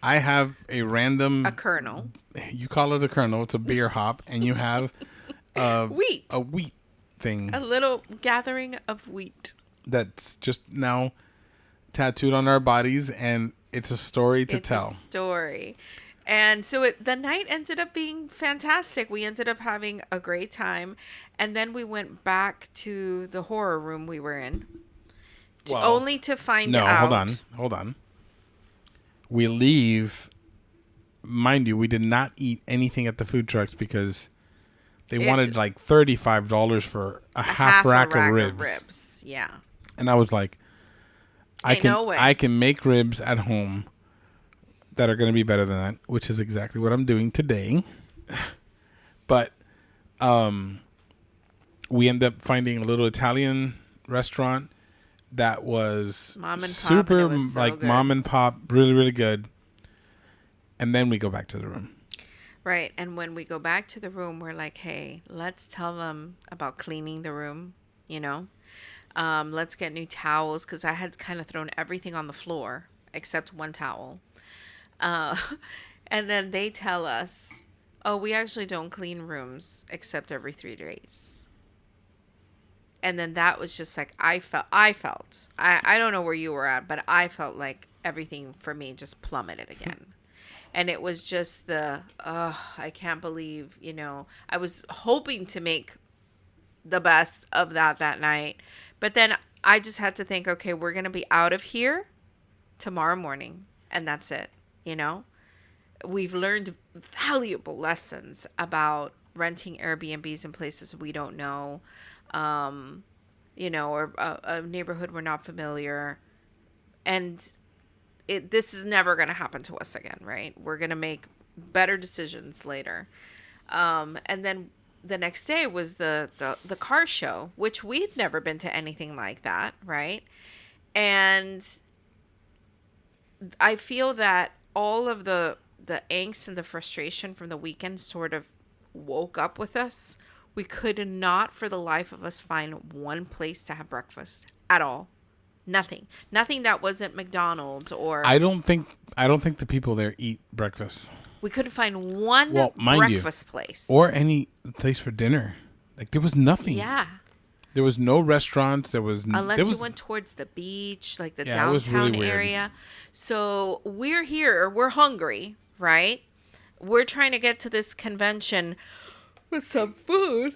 [SPEAKER 1] I have a random,
[SPEAKER 2] a kernel.
[SPEAKER 1] you call it a kernel, it's a beer hop, and you have
[SPEAKER 2] Wheat.
[SPEAKER 1] a wheat thing
[SPEAKER 2] A little gathering of wheat.
[SPEAKER 1] that's just now tattooed on our bodies, and it's a story to tell.
[SPEAKER 2] It's a story. And so the night ended up being fantastic. We ended up having a great time. And then we went back to the horror room we were in. Only to find out.
[SPEAKER 1] No, hold on. We leave. Mind you, we did not eat anything at the food trucks because they wanted like $35 for a half rack of ribs.
[SPEAKER 2] Yeah.
[SPEAKER 1] And I was like,
[SPEAKER 2] No way.
[SPEAKER 1] I can make ribs at home that are going to be better than that, which is exactly what I'm doing today. But we end up finding a little Italian restaurant that was
[SPEAKER 2] mom and pop,
[SPEAKER 1] super
[SPEAKER 2] and it was so
[SPEAKER 1] like
[SPEAKER 2] good.
[SPEAKER 1] mom and pop, really, really good. And then we go back to the room.
[SPEAKER 2] Right. And when we go back to the room, we're like, hey, let's tell them about cleaning the room, you know? Let's get new towels, because I had kind of thrown everything on the floor except one towel. And then they tell us, oh, we actually don't clean rooms except every 3 days. And then that was just like, I don't know where you were at, but I felt like everything for me just plummeted again. And it was just I can't believe, I was hoping to make the best of that night. But then I just had to think, okay, we're going to be out of here tomorrow morning. And that's it. We've learned valuable lessons about renting Airbnbs in places we don't know, or a neighborhood we're not familiar. And this is never going to happen to us again, right? We're going to make better decisions later. And then the next day was the car show, which we'd never been to anything like that, right? And I feel that all of the angst and the frustration from the weekend sort of woke up with us. We could not for the life of us find one place to have breakfast at all. Nothing that wasn't McDonald's or
[SPEAKER 1] I don't think the people there eat breakfast.
[SPEAKER 2] We couldn't find one breakfast place
[SPEAKER 1] or any place for dinner. Like there was nothing.
[SPEAKER 2] Yeah.
[SPEAKER 1] There was no restaurants.
[SPEAKER 2] Unless you went towards the beach, like the downtown
[SPEAKER 1] really
[SPEAKER 2] area. So we're here. We're hungry, right? We're trying to get to this convention with some food.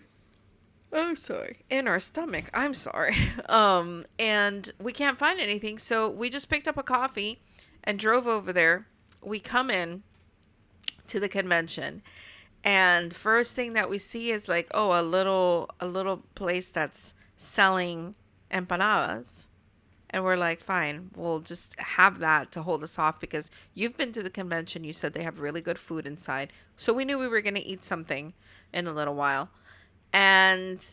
[SPEAKER 2] Oh, sorry. In our stomach. I'm sorry. And we can't find anything. So we just picked up a coffee and drove over there. We come in to the convention. And first thing that we see is like, a little place that's selling empanadas. And we're like, fine, we'll just have that to hold us off because you've been to the convention. You said they have really good food inside. So we knew we were going to eat something in a little while. And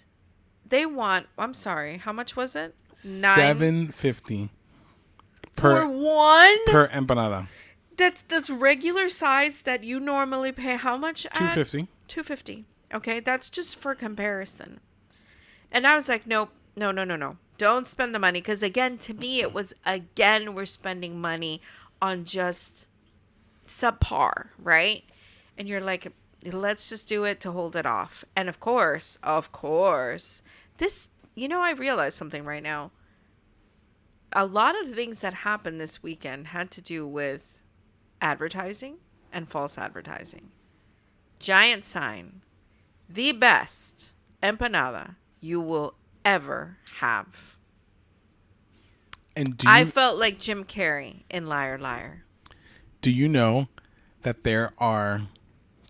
[SPEAKER 2] they want, I'm sorry, how much was it?
[SPEAKER 1] $7.50
[SPEAKER 2] for one
[SPEAKER 1] per empanada.
[SPEAKER 2] That's regular size that you normally pay how much?
[SPEAKER 1] $2.50.
[SPEAKER 2] $2.50. Okay, that's just for comparison. And I was like, nope, no. Don't spend the money. Because again, to me, it was, we're spending money on just subpar, right? And you're like, let's just do it to hold it off. And of course, this, I realized something right now. A lot of the things that happened this weekend had to do with advertising and false advertising. Giant sign. The best empanada you will ever have.
[SPEAKER 1] And
[SPEAKER 2] I felt like Jim Carrey in Liar Liar.
[SPEAKER 1] Do you know that there are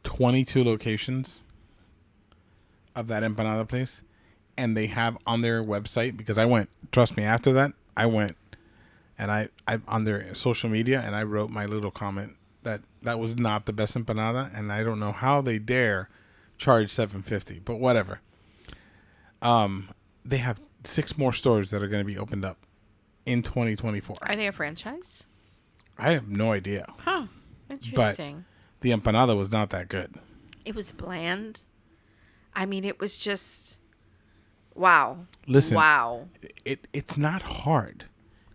[SPEAKER 1] 22 locations of that empanada place? And they have on their website, because I went, trust me, after that, I went and I on their social media and I wrote my little comment that was not the best empanada, and I don't know how they dare charge $7.50, but whatever. They have 6 more stores that are going to be opened up in 2024.
[SPEAKER 2] Are they a franchise?
[SPEAKER 1] I have no idea.
[SPEAKER 2] Huh. Interesting.
[SPEAKER 1] But the empanada was not that good.
[SPEAKER 2] It was bland. I mean, it was just wow.
[SPEAKER 1] Listen,
[SPEAKER 2] wow.
[SPEAKER 1] It's not hard.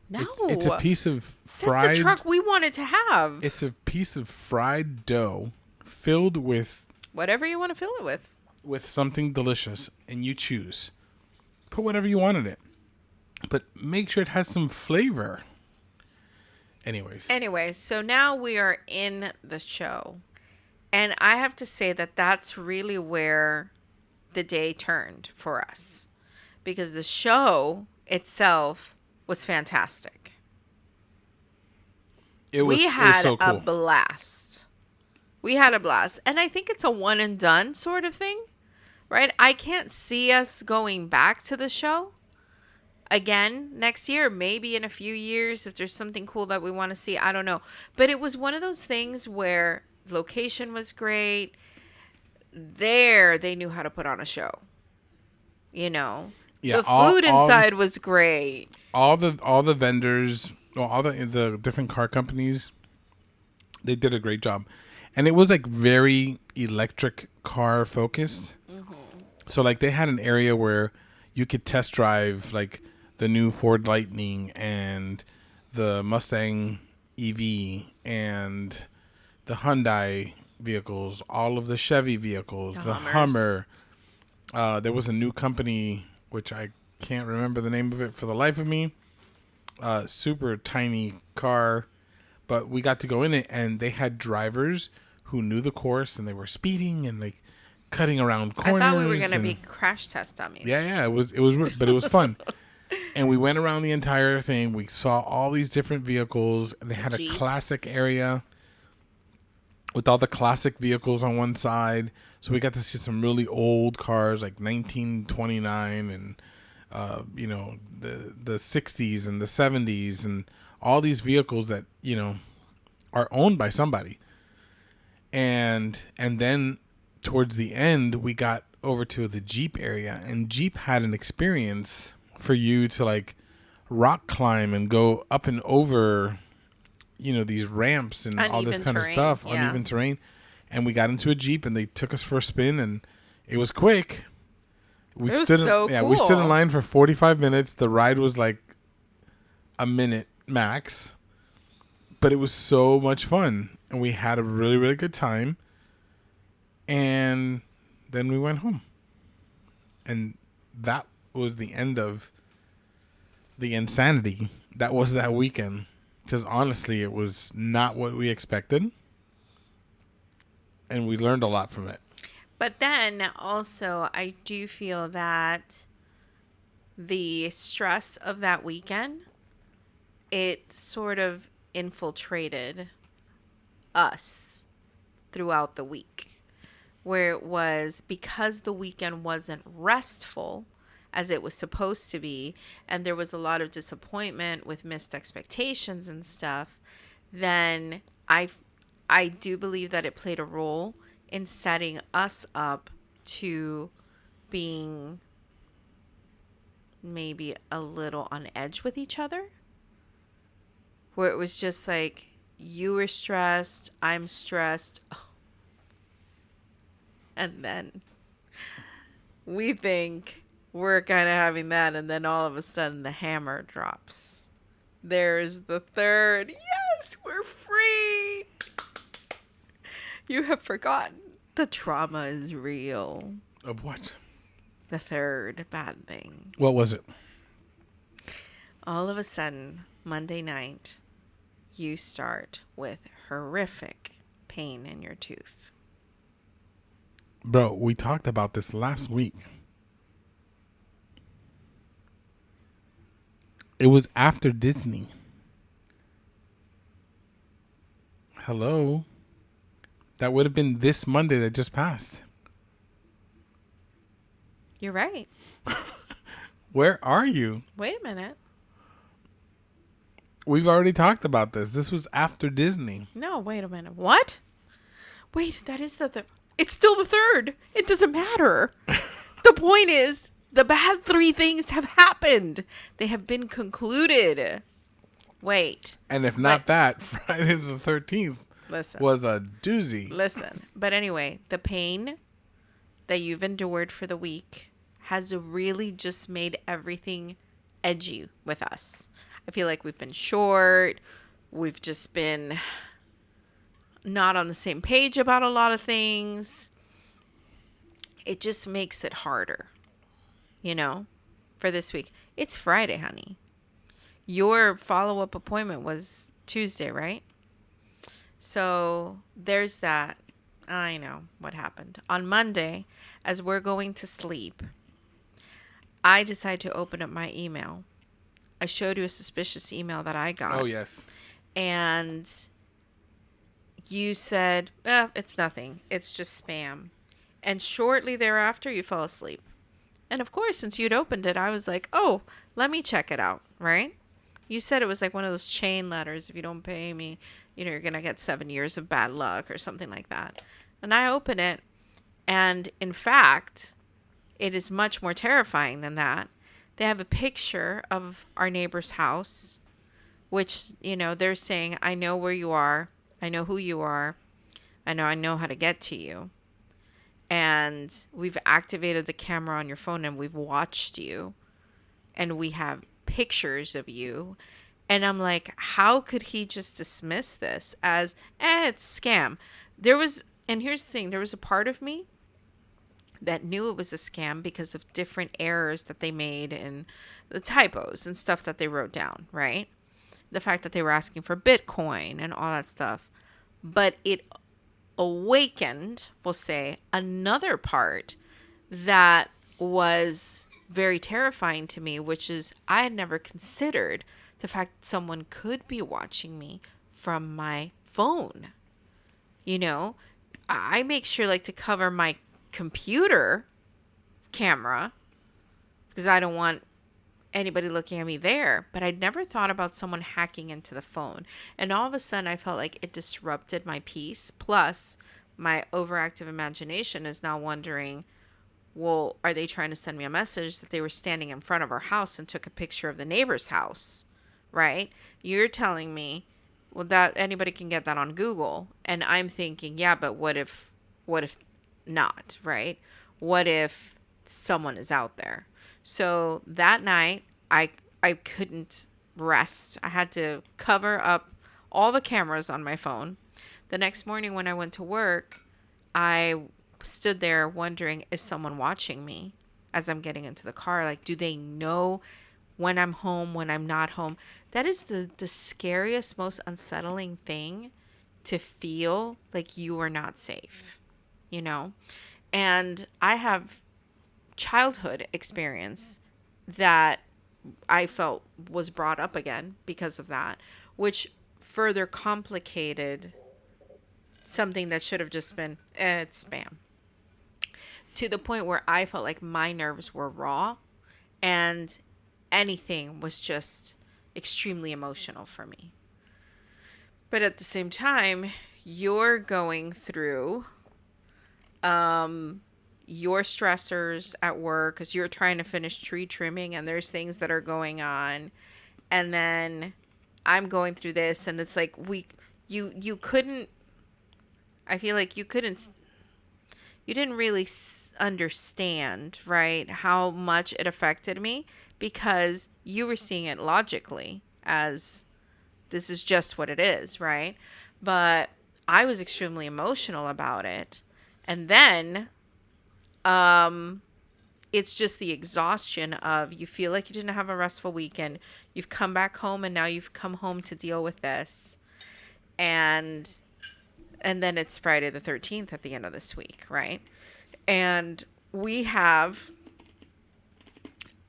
[SPEAKER 2] No,
[SPEAKER 1] it's a piece of fried.
[SPEAKER 2] That's the truck we wanted to have.
[SPEAKER 1] It's a piece of fried dough filled with
[SPEAKER 2] whatever you want to fill it with.
[SPEAKER 1] With something delicious, and you choose. Put whatever you want in it, but make sure it has some flavor.
[SPEAKER 2] Anyways, so now we are in the show, and I have to say that that's really where the day turned for us, because the show itself was fantastic. We had so cool. a blast. We had a blast. And I think it's a one and done sort of thing, right? I can't see us going back to the show again next year, maybe in a few years if there's something cool that we want to see. I don't know. But it was one of those things where location was great. There, they knew how to put on a show. You know? Yeah, the food inside was great.
[SPEAKER 1] All the vendors, all the different car companies, they did a great job. And it was like very electric car focused. Mm-hmm. So like they had an area where you could test drive like the new Ford Lightning and the Mustang EV and the Hyundai vehicles, all of the Chevy vehicles, the Hummer. There was a new company, which I can't remember the name of it for the life of me. Super tiny car. But we got to go in it, and they had drivers who knew the course, and they were speeding and like cutting around corners.
[SPEAKER 2] I thought we were going to be crash test dummies.
[SPEAKER 1] Yeah, it was, but it was fun. And we went around the entire thing. We saw all these different vehicles. They had a classic area with all the classic vehicles on one side. So we got to see some really old cars, like 1929 and the 60s and the 70s and all these vehicles that, are owned by somebody. And then towards the end, we got over to the Jeep area, and Jeep had an experience for you to like rock climb and go up and over, these ramps and uneven all this kind terrain, of stuff, uneven terrain. And we got into a Jeep, and they took us for a spin, and it was quick. We stood in line for 45 minutes. The ride was like a minute max, but it was so much fun, and we had a really, really good time. And then we went home, and that was the end of the insanity that was that weekend. Because honestly, it was not what we expected, and we learned a lot from it.
[SPEAKER 2] But then also, I do feel that the stress of that weekend, it sort of infiltrated us throughout the week, where it was because the weekend wasn't restful as it was supposed to be, and there was a lot of disappointment with missed expectations and stuff, then I do believe that it played a role in setting us up to being maybe a little on edge with each other, where it was just like, you were stressed, I'm stressed, and then we think we're kind of having that, and then all of a sudden the hammer drops. There's the third. Yes, we're free. You have forgotten the trauma is real.
[SPEAKER 1] Of what?
[SPEAKER 2] The third bad thing.
[SPEAKER 1] What was it?
[SPEAKER 2] All of a sudden, Monday night, you start with horrific pain in your tooth.
[SPEAKER 1] Bro, we talked about this last week. It was after Disney. Hello? That would have been this Monday that just passed.
[SPEAKER 2] You're right.
[SPEAKER 1] Where are you?
[SPEAKER 2] Wait a minute.
[SPEAKER 1] We've already talked about this. This was after Disney.
[SPEAKER 2] No, wait a minute. What? Wait, that is it's still the third. It doesn't matter. The point is, The bad 3 things have happened. They have been concluded. Wait.
[SPEAKER 1] And if not that, Friday the 13th was a doozy.
[SPEAKER 2] Listen. But anyway, the pain that you've endured for the week has really just made everything edgy with us. I feel like we've been short. We've just been not on the same page about a lot of things. It just makes it harder. For this week. It's Friday, honey. Your follow-up appointment was Tuesday, right? So there's that. I know what happened. On Monday, as we're going to sleep, I decided to open up my email. I showed you a suspicious email that I got.
[SPEAKER 1] Oh, yes.
[SPEAKER 2] And you said, it's nothing. It's just spam. And shortly thereafter, you fell asleep. And of course, since you'd opened it, I was like, oh, let me check it out, right? You said it was like one of those chain letters. If you don't pay me, you're going to get 7 years of bad luck or something like that. And I open it. And in fact, it is much more terrifying than that. They have a picture of our neighbor's house, which, they're saying, I know where you are. I know who you are. I know how to get to you. And we've activated the camera on your phone and we've watched you. And we have pictures of you. And I'm like, how could he just dismiss this as, it's scam? And here's the thing, there was a part of me that knew it was a scam because of different errors that they made and the typos and stuff that they wrote down, right? The fact that they were asking for Bitcoin and all that stuff. But it awakened, we'll say, another part that was very terrifying to me, which is I had never considered the fact that someone could be watching me from my phone. I make sure to cover my computer camera because I don't want anybody looking at me there, but I'd never thought about someone hacking into the phone. And all of a sudden I felt like it disrupted my peace. Plus my overactive imagination is now wondering, well, are they trying to send me a message that they were standing in front of our house and took a picture of the neighbor's house, right? You're telling me, well, that anybody can get that on Google. And I'm thinking, yeah, but what if not, right? What if someone is out there? So that night, I couldn't rest. I had to cover up all the cameras on my phone. The next morning when I went to work, I stood there wondering, is someone watching me as I'm getting into the car? Do they know when I'm home, when I'm not home? That is the scariest, most unsettling thing, to feel like you are not safe, And I have childhood experience that I felt was brought up again because of that, which further complicated something that should have just been, it's spam. To the point where I felt like my nerves were raw and anything was just extremely emotional for me. But at the same time, you're going through your stressors at work because you're trying to finish tree trimming and there's things that are going on. And then I'm going through this and it's like you couldn't, I feel like you didn't really understand, right, how much it affected me because you were seeing it logically as this is just what it is, right? But I was extremely emotional about it. And then it's just the exhaustion of you feel like you didn't have a restful weekend. You've come back home and now you've come home to deal with this. And then it's Friday the 13th at the end of this week, right? And we have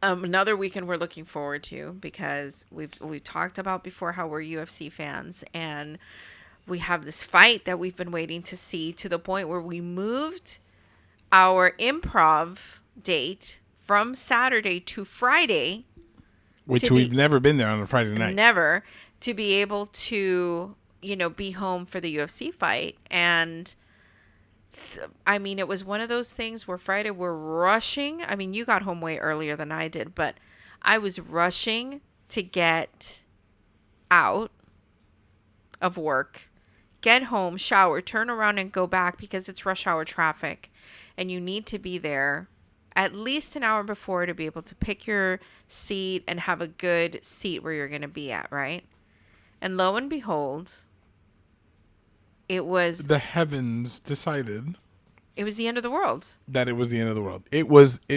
[SPEAKER 2] another weekend we're looking forward to because we've talked about before how we're UFC fans and we have this fight that we've been waiting to see to the point where we moved our improv date from Saturday to Friday.
[SPEAKER 1] Which we've never been there on a Friday night.
[SPEAKER 2] Never. To be able to, be home for the UFC fight. And I mean, it was one of those things where Friday we're rushing. I mean, you got home way earlier than I did, but I was rushing to get out of work, get home, shower, turn around and go back because it's rush hour traffic. And you need to be there at least an hour before to be able to pick your seat and have a good seat where you're going to be at, right? And lo and behold, it was
[SPEAKER 1] the heavens decided
[SPEAKER 2] it was the end of the world.
[SPEAKER 1] that it was the end of the world. It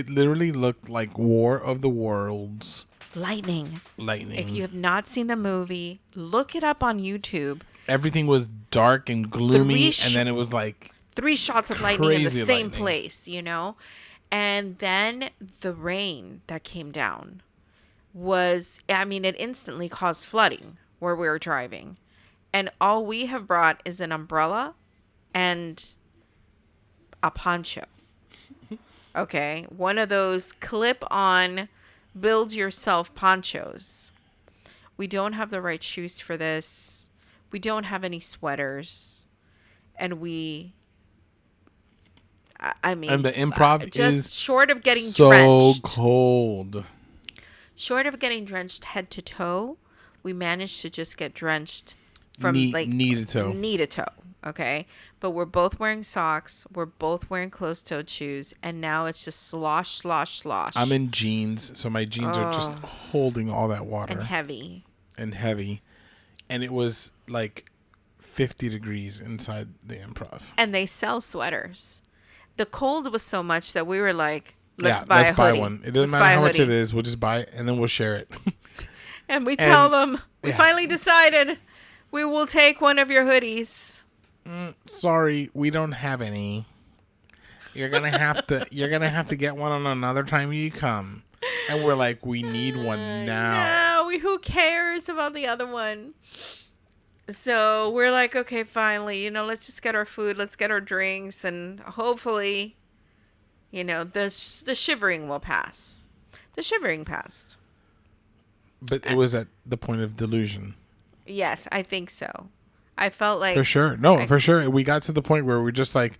[SPEAKER 1] literally looked like War of the Worlds.
[SPEAKER 2] Lightning.
[SPEAKER 1] Lightning.
[SPEAKER 2] If you have not seen the movie, look it up on YouTube.
[SPEAKER 1] Everything was dark and gloomy, and then it was like
[SPEAKER 2] 3 shots of lightning in the same
[SPEAKER 1] lightning.
[SPEAKER 2] place, you know? And then the rain that came down was, I mean, it instantly caused flooding where we were driving. And all we have brought is an umbrella and a poncho. Okay? One of those clip-on, build-yourself ponchos. We don't have the right shoes for this. We don't have any sweaters. And I mean,
[SPEAKER 1] and the improv
[SPEAKER 2] just
[SPEAKER 1] is
[SPEAKER 2] short of getting
[SPEAKER 1] so
[SPEAKER 2] drenched.
[SPEAKER 1] cold.
[SPEAKER 2] Short of getting drenched head to toe, we managed to just get drenched from
[SPEAKER 1] knee to toe.
[SPEAKER 2] Knee to toe. Okay, but we're both wearing socks. We're both wearing closed-toed shoes, and now it's just slosh, slosh, slosh.
[SPEAKER 1] I'm in jeans, so my jeans are just holding all that water.
[SPEAKER 2] And heavy.
[SPEAKER 1] And it was like 50 degrees inside the improv.
[SPEAKER 2] And they sell sweaters. The cold was so much that we were like, let's buy a hoodie.
[SPEAKER 1] One. It doesn't matter how much it is. We'll just buy it, and then we'll share it.
[SPEAKER 2] And we tell them, we finally decided we will take one of your hoodies.
[SPEAKER 1] Sorry, we don't have any. You're gonna have to get one on another time you come. And we're like, we need one now.
[SPEAKER 2] No, who cares about the other one? So we're like, okay, finally, let's just get our food, let's get our drinks, and hopefully, the shivering will pass. The shivering passed.
[SPEAKER 1] But it was at the point of delusion.
[SPEAKER 2] Yes, I think so. I felt like...
[SPEAKER 1] For sure. No, for sure. We got to the point where we're just like,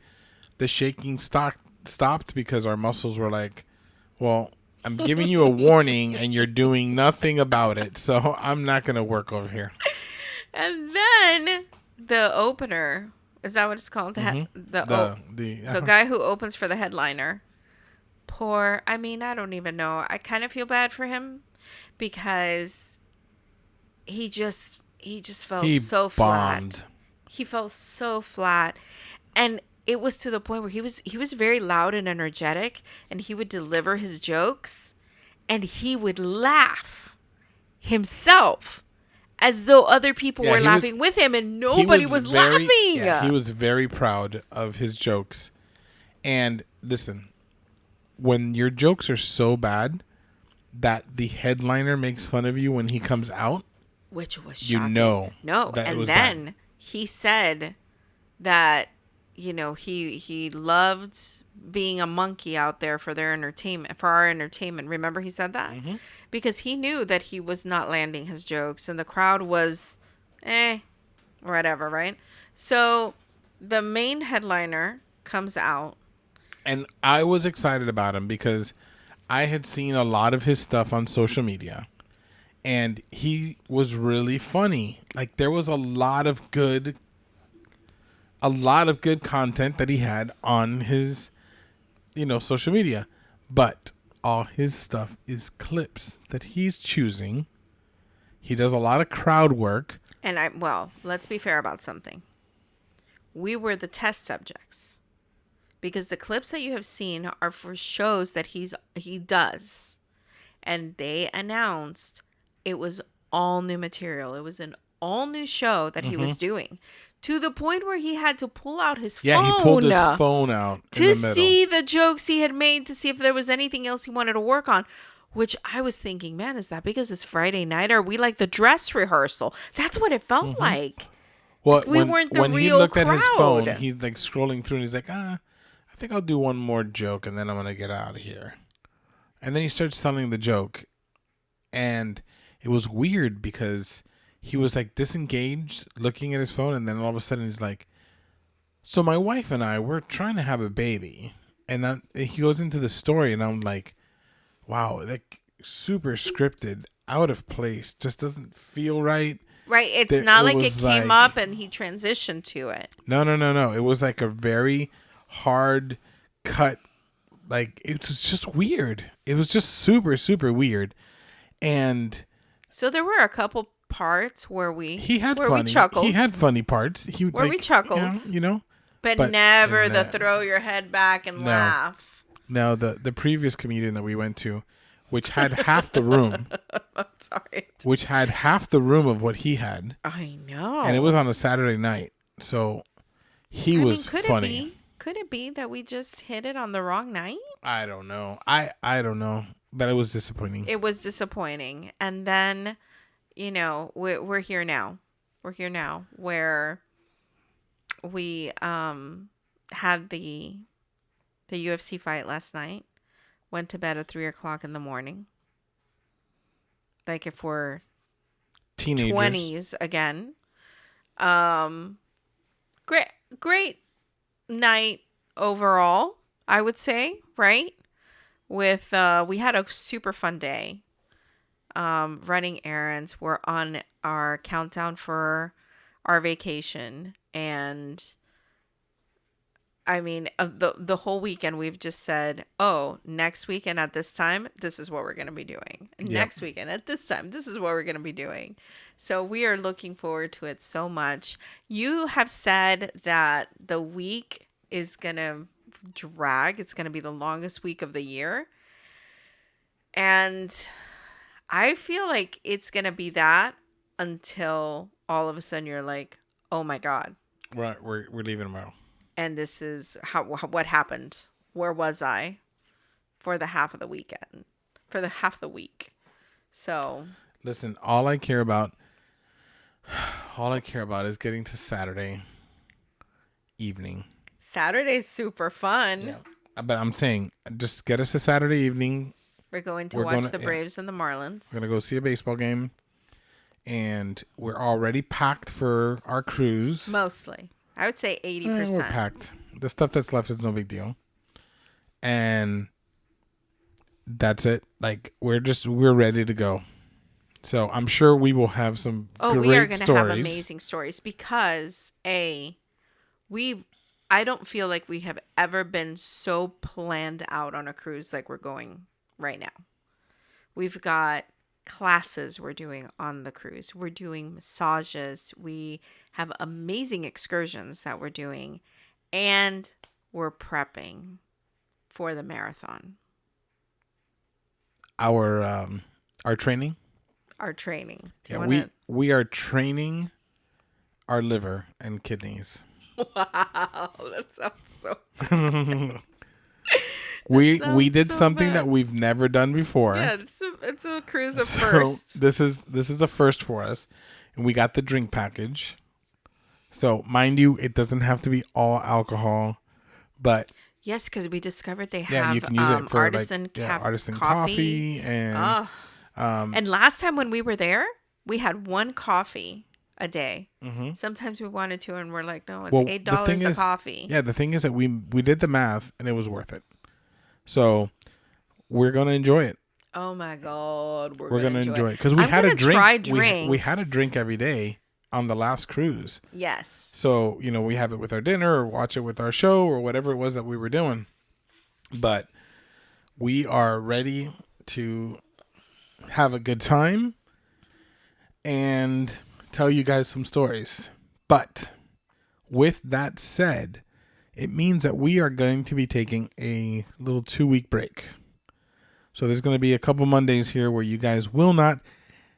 [SPEAKER 1] the shaking stopped because our muscles were like, well, I'm giving you a warning and you're doing nothing about it. So I'm not going to work over here. And
[SPEAKER 2] then the opener, is that what it's called? The guy who opens for the headliner. I don't even know. I kind of feel bad for him because he just felt so flat. He felt so flat. And it was to the point where he was very loud and energetic, and he would deliver his jokes and he would laugh himself as though other people were laughing with him, and nobody was laughing.
[SPEAKER 1] Yeah, he was very proud of his jokes. And listen, when your jokes are so bad that the headliner makes fun of you when he comes out,
[SPEAKER 2] which was shocking.
[SPEAKER 1] No,
[SPEAKER 2] and then bad. He said that he loved being a monkey out there for our entertainment. Remember he said that? Mm-hmm. Because he knew that he was not landing his jokes and the crowd was whatever, right? So the main headliner comes out.
[SPEAKER 1] And I was excited about him because I had seen a lot of his stuff on social media. And he was really funny. Like, there was a lot of good content that he had on his, social media. But all his stuff is clips that he's choosing. He does a lot of crowd work.
[SPEAKER 2] And let's be fair about something. We were the test subjects. Because the clips that you have seen are for shows that he does. And they announced it was all new material. It was an all new show that he was doing. To the point where he had to pull out his phone.
[SPEAKER 1] Yeah, he pulled his phone out
[SPEAKER 2] to see the jokes he had made, to see if there was anything else he wanted to work on. Which I was thinking, man, is that because it's Friday night? Are we like the dress rehearsal? That's what it felt like.
[SPEAKER 1] Well,
[SPEAKER 2] we weren't the real crowd. When he looked
[SPEAKER 1] at his phone, he's like scrolling through and he's like, I think I'll do one more joke and then I'm going to get out of here. And then he starts telling the joke. And it was weird because he was like disengaged looking at his phone. And then all of a sudden he's like, So my wife and I, we're trying to have a baby, and he goes into the story, and I'm like, wow, like super scripted, out of place, just doesn't feel right.
[SPEAKER 2] Right. It's not like it came up and he transitioned to it.
[SPEAKER 1] No. It was like a very hard cut. Like, it was just weird. It was just super, super weird. And
[SPEAKER 2] so there were a couple parts where we
[SPEAKER 1] chuckled. He had funny parts.
[SPEAKER 2] We chuckled.
[SPEAKER 1] You know?
[SPEAKER 2] But never the throw your head back and laugh.
[SPEAKER 1] No, the previous comedian that we went to, which had half the room.
[SPEAKER 2] I'm sorry.
[SPEAKER 1] Which had half the room of what he had.
[SPEAKER 2] I know.
[SPEAKER 1] And it was on a Saturday night. So he was funny.
[SPEAKER 2] Could it be that we just hit it on the wrong night?
[SPEAKER 1] I don't know. I don't know. But it was disappointing.
[SPEAKER 2] It was disappointing. And then, we're here now. We're here now where we had the UFC fight last night. Went to bed at 3:00 in the morning. Like if we're
[SPEAKER 1] teenagers,
[SPEAKER 2] 20s again. Great night overall, I would say, right? With we had a super fun day. Running errands. We're on our countdown for our vacation, and I mean, the whole weekend we've just said, oh, next weekend at this time, this is what we're going to be doing. Yep. Next weekend at this time, this is what we're going to be doing. So we are looking forward to it so much. You have said that the week is going to drag. It's going to be the longest week of the year. And I feel like it's going to be that until all of a sudden you're like, oh my God.
[SPEAKER 1] Right, we're leaving tomorrow.
[SPEAKER 2] And this is what happened. Where was I for the half of the weekend? For the half of the week. So
[SPEAKER 1] listen, all I care about is getting to Saturday evening.
[SPEAKER 2] Saturday's super fun.
[SPEAKER 1] Yeah. But I'm saying, just get us to Saturday evening.
[SPEAKER 2] We're going to watch the Braves and the Marlins.
[SPEAKER 1] We're going to go see a baseball game. And we're already packed for our cruise.
[SPEAKER 2] Mostly. I would say 80%.
[SPEAKER 1] We're packed. The stuff that's left is no big deal. And that's it. Like, we're ready to go. So I'm sure we will have some great stories.
[SPEAKER 2] We are going to have amazing stories because, I don't feel like we have ever been so planned out on a cruise like we're going right now. We've got classes we're doing on the cruise. We're doing massages. We have amazing excursions that we're doing, and we're prepping for the marathon.
[SPEAKER 1] Our training.
[SPEAKER 2] Our training.
[SPEAKER 1] We are training our liver and kidneys.
[SPEAKER 2] Wow, that sounds so.
[SPEAKER 1] We did something that we've never done before.
[SPEAKER 2] Yeah, it's a cruise of firsts.
[SPEAKER 1] This is a first for us, and we got the drink package. So mind you, it doesn't have to be all alcohol, but
[SPEAKER 2] yes, because we discovered they have
[SPEAKER 1] you can use it for
[SPEAKER 2] artisan
[SPEAKER 1] coffee and
[SPEAKER 2] and last time when we were there, we had one coffee a day.
[SPEAKER 1] Mm-hmm.
[SPEAKER 2] Sometimes we wanted to, and we're like, no, it's $8 a coffee.
[SPEAKER 1] Yeah, the thing is that we did the math, and it was worth it. So we're gonna enjoy it.
[SPEAKER 2] Oh my God,
[SPEAKER 1] we're gonna enjoy it because we had a drink. We had a drink every day on the last cruise.
[SPEAKER 2] Yes.
[SPEAKER 1] So we have it with our dinner or watch it with our show or whatever it was that we were doing. But we are ready to have a good time and tell you guys some stories. But with that said, it means that we are going to be taking a little 2-week break. So there's going to be a couple Mondays here where you guys will not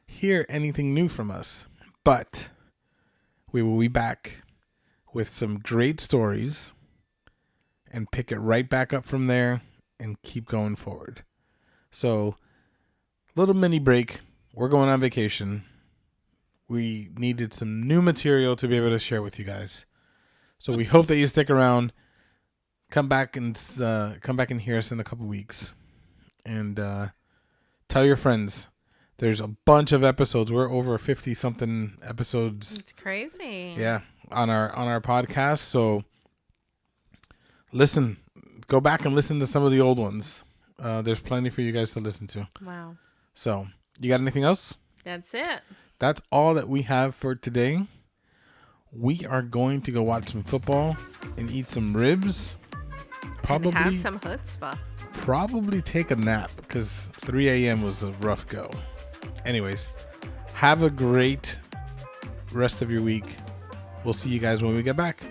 [SPEAKER 1] hear anything new from us. But we will be back with some great stories and pick it right back up from there and keep going forward. So, little mini break. We're going on vacation. We needed some new material to be able to share with you guys. So we hope that you stick around. Come back and hear us in a couple weeks, and tell your friends. There's a bunch of episodes. We're over 50-something episodes.
[SPEAKER 2] It's crazy.
[SPEAKER 1] Yeah, on our podcast. So listen. Go back and listen to some of the old ones. There's plenty for you guys to listen to.
[SPEAKER 2] Wow.
[SPEAKER 1] So, you got anything else?
[SPEAKER 2] That's it.
[SPEAKER 1] That's all that we have for today. We are going to go watch some football and eat some ribs. Probably
[SPEAKER 2] and have some chutzpah.
[SPEAKER 1] Probably take a nap because 3 a.m. was a rough go. Anyways, have a great rest of your week. We'll see you guys when we get back.